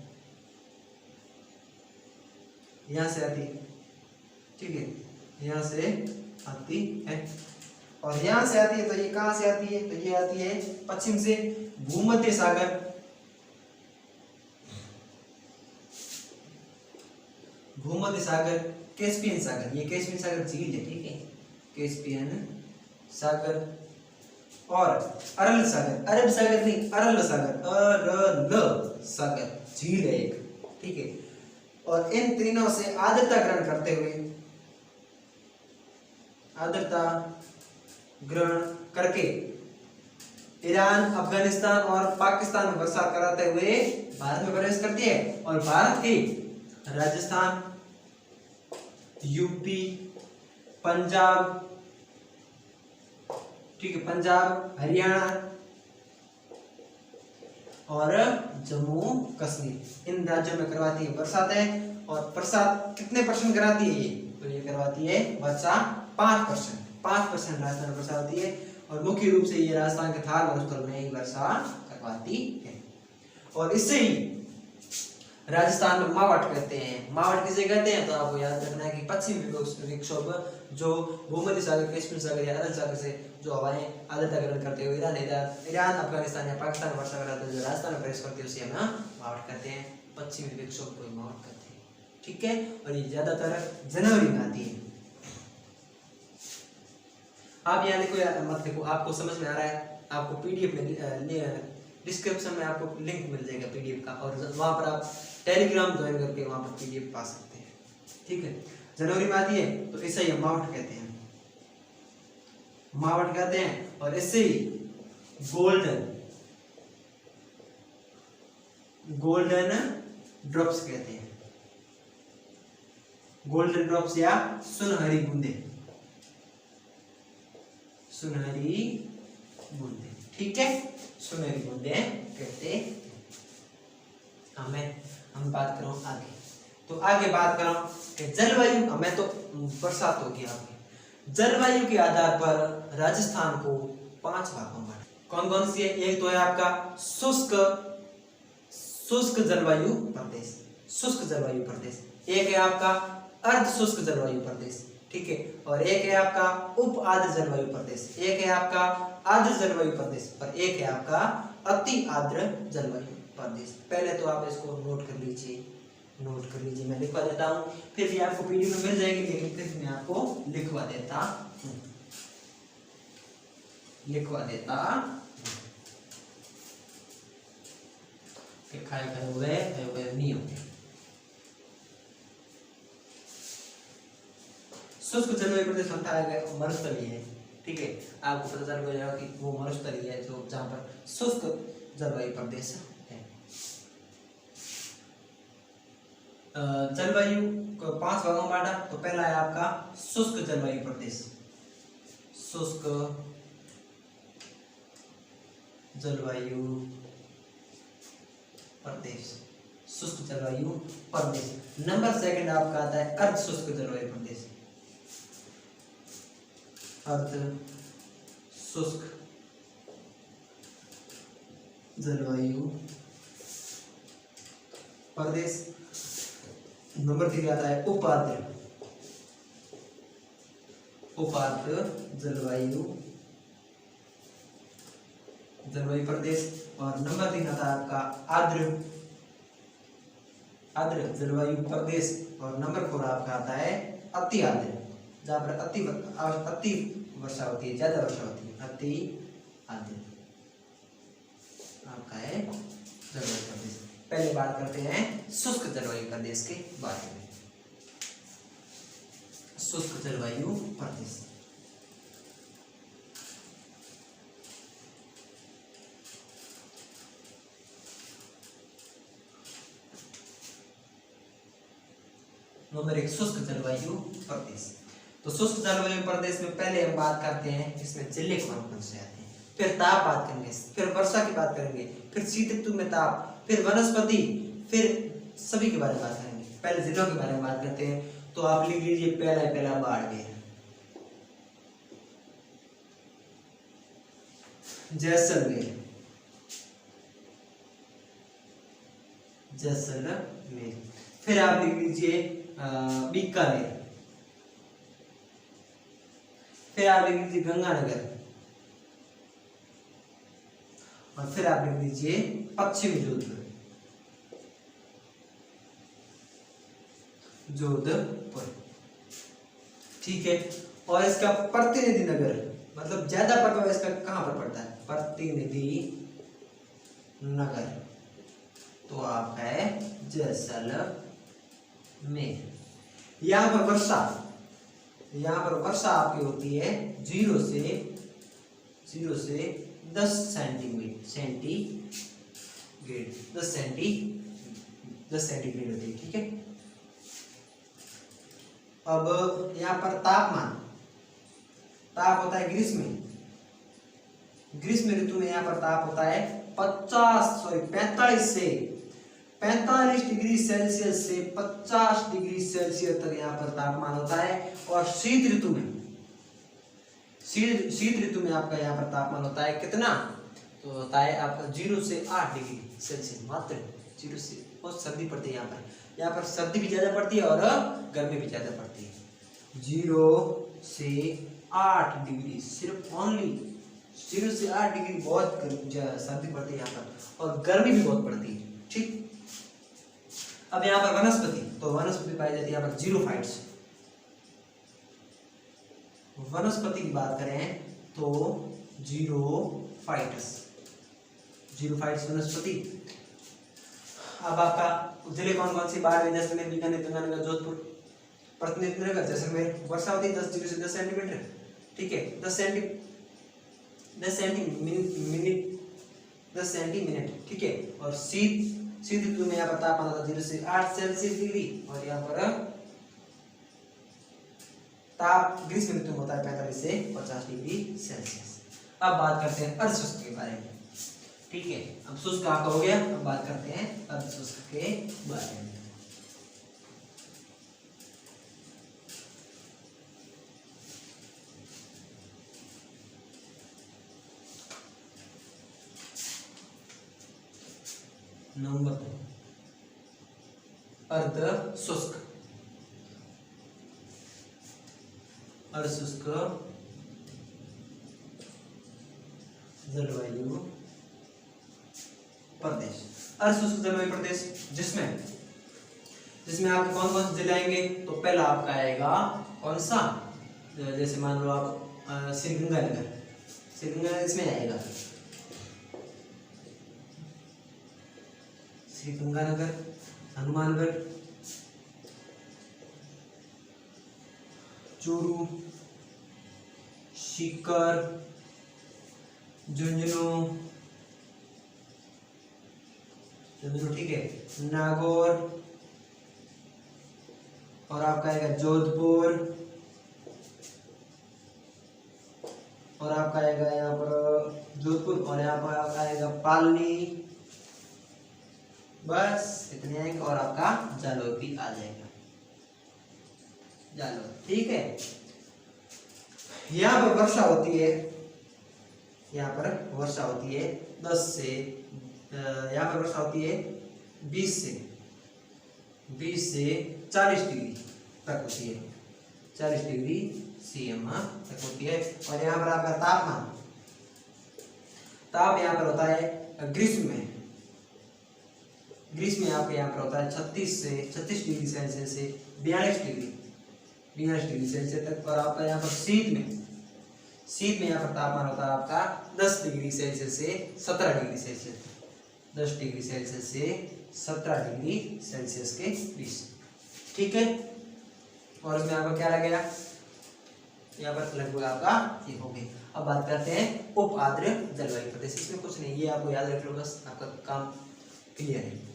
आती है, ठीक है, यहाँ से आती है और यहाँ से आती है, तो ये कहाँ से आती है, तो ये आती है पश्चिम से भूमध्य सागर, कैस्पियन सागर, ये कैस्पियन सागर झील है, ठीक है, कैस्पियन सागर और अरल सागर झील है एक, ठीक है, और इन तीनों से आर्द्रता ग्रहण करके ईरान, अफगानिस्तान और पाकिस्तान में वर्षा कराते हुए भारत में प्रवेश करती है और भारत के राजस्थान, यूपी, पंजाब, ठीक है, पंजाब, हरियाणा और जम्मू कश्मीर, इन राज्यों में करवाती है बरसात है। और बरसात कितने % कराती है ये, तो ये करवाती है वर्षा 5% राजस्थान में वर्षा होती है और मुख्य रूप से ये राजस्थान के थार मरुस्थल में ही वर्षा करवाती है। और इससे ही राजस्थान में मावठ कहते हैं। मावठ किसे कहते हैं, तो आपको याद रखना है कि पश्चिमी विक्षोभ जो भूमध्य सागर, कैस्पियन सागर या अरल सागर से जो हवाएं आर्द्रता ग्रहण करते हुए ईरान, अफगानिस्तान या पाकिस्तान में वर्षा कराते हुए राजस्थान में प्रवेश करते हैं, उसे हम मावठ कहते हैं। पश्चिमी विक्षोभ को मावठ कहते हैं, ठीक है, और ये ज्यादातर जनवरी में आती है। आप यहाँ लिखो मत लिखो, आपको समझ में आ रहा है, आपको पीडीएफ में डिस्क्रिप्शन में आपको लिंक मिल जाएगा पीडीएफ का और वहां पर आप टेलीग्राम ज्वाइन करके वहां पर पीडीएफ पा सकते हैं, ठीक है। जनवरी में आती है तो इसे ही मावठ कहते हैं, और इससे ही गोल्डन ड्रॉप्स कहते हैं, गोल्डन ड्रॉप्स या सुनहरी बूंदे, ठीक है, सुनहरी बूंदे कहते हैं। हम बात करो आगे, तो आगे बात करो कि जलवायु, हमें तो बरसात होगी आपकी। जलवायु के आधार पर राजस्थान को 5 भागों में कौन कौन सी है, एक तो है आपका शुष्क जलवायु प्रदेश, एक है आपका अर्ध शुष्क जलवायु प्रदेश, ठीक है, और एक है आपका उप आर्द्र जलवायु प्रदेश, एक है आपका आर्द्र जलवायु प्रदेश और एक है आपका अति आर्द्र जलवायु प्रदेश। पहले तो आप इसको नोट कर लीजिए, मैं लिखवा देता हूँ, फिर भी आपको पीडीएफ में मिल जाएगी, लेकिन फिर मैं आपको लिखवा देता हूँ, खाए हुए नहीं होंगे। शुष्क जलवायु प्रदेश मरुस्थलीय है, ठीक है, आपको पता चल जाएगा कि वो मरुस्थलीय है जो जहाँ पर शुष्क जलवायु प्रदेश है। जलवायु को 5 भागों में बांटा, तो पहला है आपका शुष्क जलवायु प्रदेश, शुष्क जलवायु प्रदेश। नंबर 2 आपका आता है अर्ध शुष्क जलवायु प्रदेश, अर्ध शुष्क जलवायु प्रदेश। नंबर 3 आता है उपाद्र जलवायु प्रदेश। और नंबर 3 आता है आपका आर्द्र जलवायु प्रदेश। और नंबर 4 आपका आता है अति आर्द्र, जहाँ पर अति वर्षा होती है, ज्यादा वर्षा होती है, अति आर्द्र आपका है जलवायु प्रदेश। पहले बात करते हैं शुष्क जलवायु प्रदेश के बारे में। शुष्क जलवायु प्रदेश नंबर 1 शुष्क जलवायु प्रदेश। तो शुष्क जलवायु प्रदेश में पहले हम बात करते हैं इसमें जिले कौन कौन से आते हैं, फिर ताप बात करेंगे, फिर वर्षा की बात करेंगे, फिर शीत ऋतु में ताप, फिर वनस्पति, फिर सभी के बारे में बात करेंगे। पहले जिलों के बारे में बात करते हैं। तो आप लिख लीजिए पहला बाड़मेर, जैसलमेर, फिर आप लिख लीजिए बीकानेर, फिर आप लिख लीजिए गंगानगर, और फिर आप लिख लीजिए पश्चिमी जोधपुर। ठीक है। और इसका प्रतिनिधि नगर, मतलब ज्यादा प्रभाव इसका कहां पर पड़ता है, प्रतिनिधि नगर, तो आप है जैसलमेर। यहाँ पर वर्षा आपकी होती है 0 से 10 सेंटीग्रेड, 10 सेंटीग्रेड होती है। ठीक है। अब यहाँ पर ताप होता है ग्रीष्म ऋतु में यहाँ पर ताप होता है 45 डिग्री सेल्सियस से 50 डिग्री सेल्सियस तक यहाँ पर तापमान होता है। और शीत ऋतु में आपका यहाँ पर तापमान होता है कितना, तो होता है आपका 0 से 8 डिग्री सेल्सियस, मात्र 0 से। बहुत सर्दी पड़ती है यहाँ पर सर्दी भी ज्यादा पड़ती है और गर्मी भी ज्यादा पड़ती है। 0 से 8 डिग्री, सिर्फ ओनली 0 से 8 डिग्री बहुत सर्दी पड़ती है यहाँ पर, और गर्मी भी बहुत पड़ती है। ठीक। अब यहाँ पर वनस्पति पाई जाती है यहाँ पर जीरोफाइट्स। वनस्पति की बात करें तो जीरोफाइट्स वनस्पति। अब आपका जिले कौन कौन से बाड़मेर, जैसलमेर, बीकानेर, गंगानगर, जोधपुर। प्रतिनिधि नगर जैसलमेर, वर्षा होती है 10 डिग्री से 10 सेंटीमीटर। ठीक है। 10 सेंटीमीटर। ठीक है। और शीत ऋतु में यहाँ पर तापमान होता है 0 से 8 सेल्सियस डिग्री, और यहाँ पर ताप ग्रीष्म ऋतु में होता है 45 से 50 डिग्री सेल्सियस। अब बात करते हैं अर्धशुष्क के बारे में। ठीक है। अब शुष्क आपका हो गया, अब बात करते हैं अर्धशुष्क के बारे में। नंबर 2 अर्धशुष्क जलवायु प्रदेश। अर्धशुष्क जलवायु प्रदेश जिसमें आपके कौन कौन से जिले आएंगे, तो पहला आपका आएगा कौन सा, जैसे मान लो आप श्रीगंगानगर इसमें आएगा, श्रीगंगानगर, हनुमानगढ़, चूरू, सीकर, झुंझुनू, ठीक है, नागौर, और आपका आएगा जोधपुर, और आपका आएगा यहाँ पर जोधपुर, और यहाँ पर आपका आएगा पालनी। बस इतने आएंगे, और आपका जालौर भी आ जाएगा, जालौर। ठीक है। यहाँ पर वर्षा होती है यहाँ पर वर्षा होती है 10 से, यहाँ पर वर्षा होती है 20 से 40 डिग्री तक होती है, 40 डिग्री CM तक होती है। और यहाँ पर आपका तापमान, ताप यहाँ पर होता है ग्रीष्म में आपके यहाँ पर होता है 36 डिग्री सेल्सियस से 42 डिग्री सेल्सियस तक। और आपका यहाँ पर शीत में यहाँ पर तापमान होता है आपका 10 डिग्री सेल्सियस से 17 डिग्री सेल्सियस, 10 डिग्री सेल्सियस से 17 डिग्री सेल्सियस के बीच, ठीक है। और इसमें आपका क्या लगेगा, यहाँ पर लगभग आपका ये हो गया। अब बात करते हैं उप आर्द्र जलवायु प्रदेश। इसमें कुछ नहीं, ये आपको याद रख लो, बस आपका काम क्लियर है।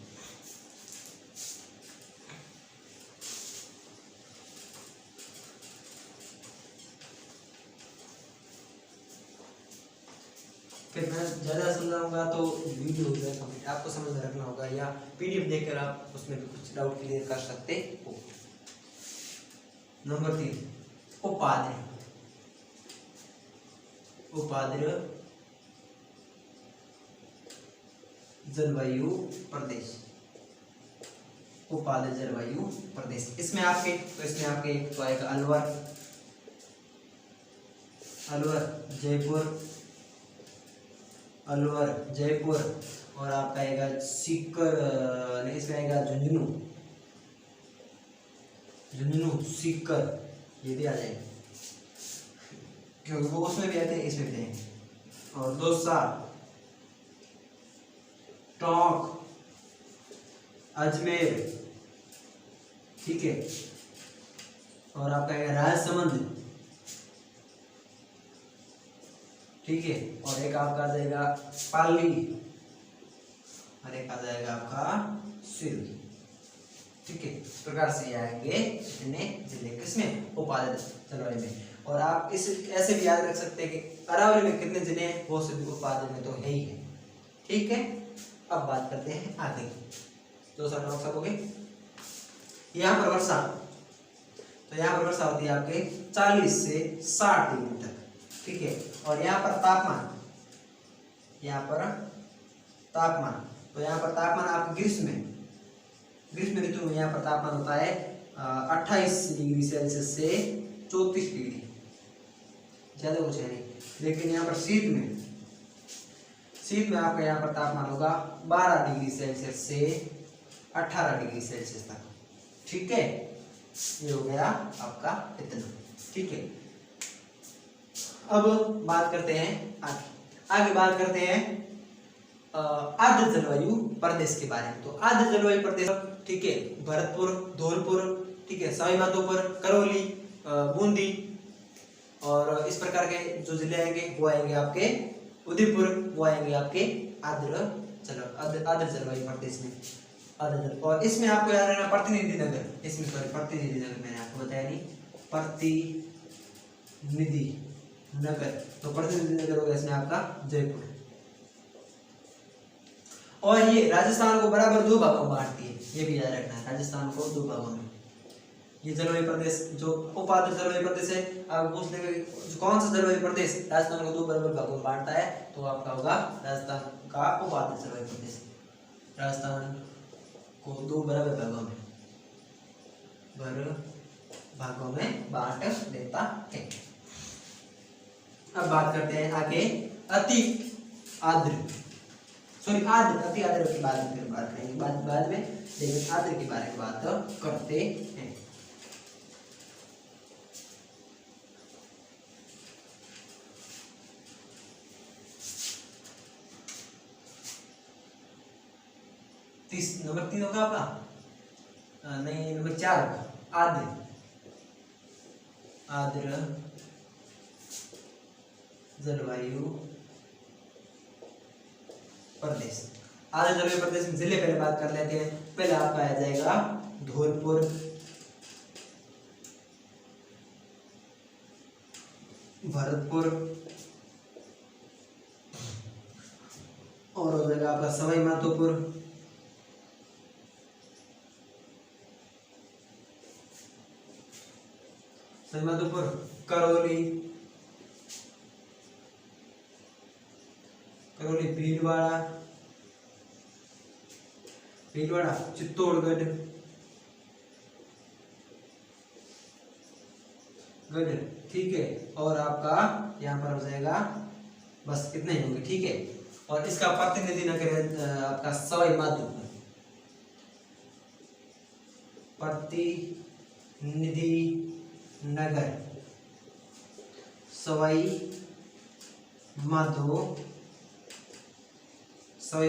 फिर मैं ज़्यादा समझाऊंगा तो वीडियो हो जाए कंप्लीट, आपको समझ में रखना होगा, या PDF देखकर आप उसमें भी कुछ डाउट क्लियर कर सकते हो। नंबर 3, उपाद्र जलवायु प्रदेश, उपाद्र जलवायु प्रदेश। इसमें आपके एक तो आएगा अलवर जयपुर, और आपका आएगा सीकर, नहीं इसमें आएगा झुंझुनू सीकर, ये भी आ जाएगा क्योंकि वो उसमें भी आते हैं, इसमें भी आएंगे। और दौसा, टोंक, अजमेर, ठीक है। और आपका आएगा राजसमंद, ठीक है। और एक आपका आ जाएगा पाली, और एक आ जाएगा आपका सिरोही, ठीक है। इस प्रकार से आएंगे इतने जिले किसमें, उपाद्र जलवायु में। और आप इस ऐसे भी याद रख सकते हैं कि अरावली में कितने जिले हैं, वो सभी उपाद्र में तो है ही है, ठीक है। अब बात करते हैं आगे की, सब हो गए। यहाँ पर वर्षा, तो यहाँ पर वर्षा होती है आपके 40 से 60 डिग्री तक, ठीक है। और यहाँ पर तापमान, तो यहाँ पर तापमान आप ग्रीष्म ऋतु में यहाँ पर तापमान होता है 28 डिग्री सेल्सियस से 34 डिग्री, ज्यादा कुछ है नहीं। लेकिन यहाँ पर शीत में आपका यहाँ पर तापमान होगा 12 डिग्री सेल्सियस से 18 डिग्री सेल्सियस तक, ठीक है। ये हो गया आपका इतना, ठीक है। अब बात करते हैं आगे बात करते हैं आर्द्र जलवायु प्रदेश के बारे में। तो आर्द्र जलवायु प्रदेश, ठीक है, भरतपुर, धौलपुर, ठीक है, सवाई माधोपुर, करौली, बूंदी, और इस प्रकार के जो जिले आएंगे वो आएंगे आपके उदयपुर, वो आएंगे आपके आर्द्र जलवायु प्रदेश में। और इसमें आपको याद रखना प्रतिनिधि नगर, मैंने आपको बताया नहीं, प्रतिनिधि नगर, तो प्रतिनिधि नगर होगा इसमें आपका जयपुर। और ये राजस्थान को बराबर 2 भागों में बांटती है, ये भी याद रखना है, राजस्थान को 2 भागों में। ये जलवायु प्रदेश जो उपाद्र जलवायु प्रदेश है, आप पूछ लेंगे कौन सा जलवायु प्रदेश राजस्थान को 2 बराबर भागों में बांटता है, तो आपका होगा राजस्थान का उपाद्र जलवायु प्रदेश, राजस्थान को 2 बराबर भागों में बांट देता है। अब बात करते हैं आगे अति आर्द्र की बात करेंगे बाद में, लेकिन आर्द्र के बारे में बात करते हैं। नंबर 3 होगा आपका, नहीं नंबर 4 होगा आर्द्र जलवायु प्रदेश। आर्द्र जलवायु प्रदेश में जिले पहले बात कर लेते हैं। पहले आपका आ जाएगा धौलपुर, भरतपुर, और हो जाएगा आपका सवाई माधोपुर, करौली, करौली, भीलवाड़ा, चित्तौड़गढ़, गढ़, ठीक है। और आपका यहाँ पर हो जाएगा, बस इतने ही होंगे, ठीक है। और इसका प्रतिनिधि नगर आपका सवाई माधोपुर, प्रतिनिधि नगर सवाई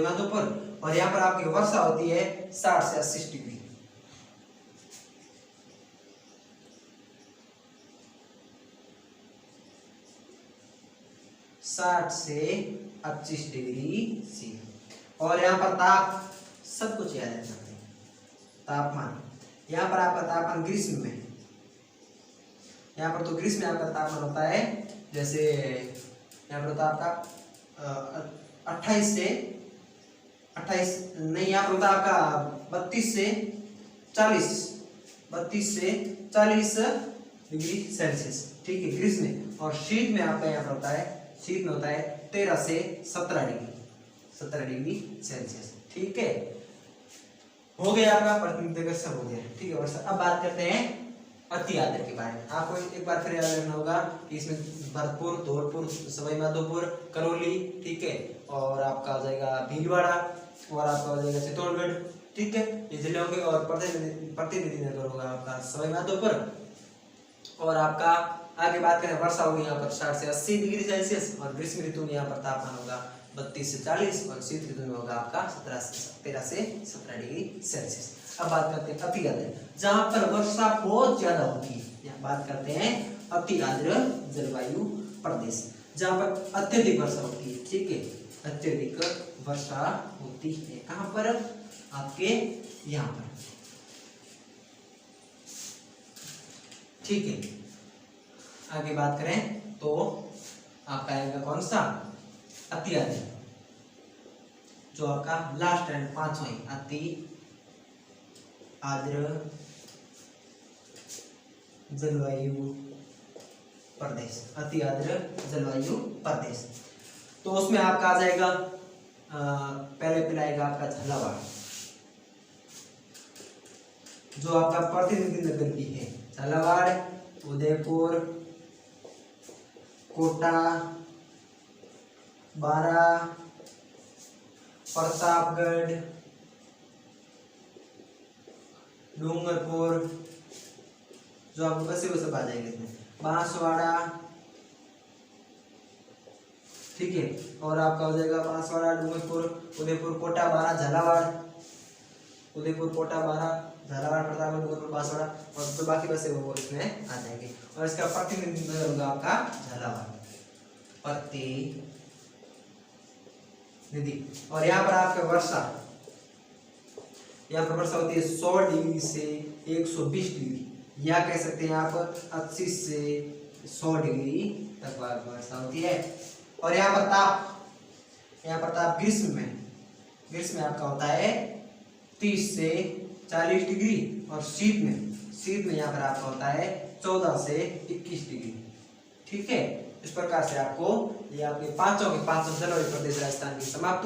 माधोपुर। और यहाँ पर आपकी वर्षा होती है 60 से 80 डिग्री। सी। और यहाँ पर ताप, सब कुछ याद रखना है। तापमान, यहाँ पर आपका तापमान ग्रीष्म में, यहाँ पर तो ग्रीष्म में आपका तापमान होता है, जैसे यहाँ पर होता है आपका 28 नहीं, यहाँ पर होता है आपका 32 से 40 डिग्री सेल्सियस, ठीक है, ग्रीष्म में। और शीत में आपका यहाँ पर होता है, शीत में होता है 13 से 17 डिग्री सेल्सियस, ठीक है। हो गया आपका प्रतिनिधि सब हो गया, ठीक है। और अब बात करते हैं अति आर्द्र के बारे में। आपको एक बार फिर याद रखना होगा कि इसमें भरतपुर, धौलपुर, सवाई माधोपुर, करौली, ठीक है, और आपका हो जाएगा भीलवाड़ा, और आपका हो जाएगा चित्तौड़गढ़, ठीक है, ये जिले होंगे। और प्रतिनिधि नगर होगा आपका सवाई माधोपुर। और आपका आगे बात करें, वर्षा होगी यहाँ पर 60 से 80 डिग्री सेल्सियस, और ग्रीष्म ऋतु में यहाँ पर तापमान होगा 32 से 40, और शीत ऋतु में होगा आपका 13 से 17 डिग्री सेल्सियस। अब बात करते हैं अति आर्द्र, जहां पर वर्षा बहुत ज्यादा होती है। यहाँ बात करते हैं अति आर्द्र जलवायु प्रदेश, जहां पर अत्यधिक वर्षा होती है, ठीक है, अत्यधिक वर्षा होती है। कहां पर? आपके यहाँ पर, ठीक है। आगे बात करें तो आपका आएगा कौन सा? अति आर्द्र, जो आपका लास्ट एंड 5वां, अति आर्द्र जलवायु प्रदेश, अति आर्द्र जलवायु प्रदेश। तो उसमें आपका आ जाएगा पहले आएगा आपका झालावाड़, जो आपका प्रतिनिधि नगर भी है। झालावाड़, उदयपुर, कोटा, बारा, प्रतापगढ़, डूंगरपुर, जो आपको बसे वो सब आ जाएंगे इसमें, बांसवाड़ा, ठीक है। और आपका हो जाएगा बांसवाड़ा, डूंगरपुर, उदयपुर, कोटा, बारा, झालावाड़, उदयपुर, कोटा, बारा, झालावाड़, प्रतापगढ़, डूंगरपुर, बांसवाड़ा, और जो बाकी बसे वो इसमें आ जाएंगे। और इसका प्रतिनिधि नगर होगा आपका झालावाड़, प्रतिनिधि। और यहाँ पर आपका वर्षा, यहाँ पर वर्षा होती है 100 डिग्री से 120 डिग्री, या कह सकते हैं आप 80 से 100 डिग्री तक वर्षा होती है। और यहाँ पर ताप ग्रीष्म में आपका होता है 30 से 40 डिग्री, और शीत में यहाँ पर आपका होता है 14 से 21 डिग्री, ठीक है। इस प्रकार से आपको ये आपके पांचों जलवायु प्रदेश राजस्थान की समाप्त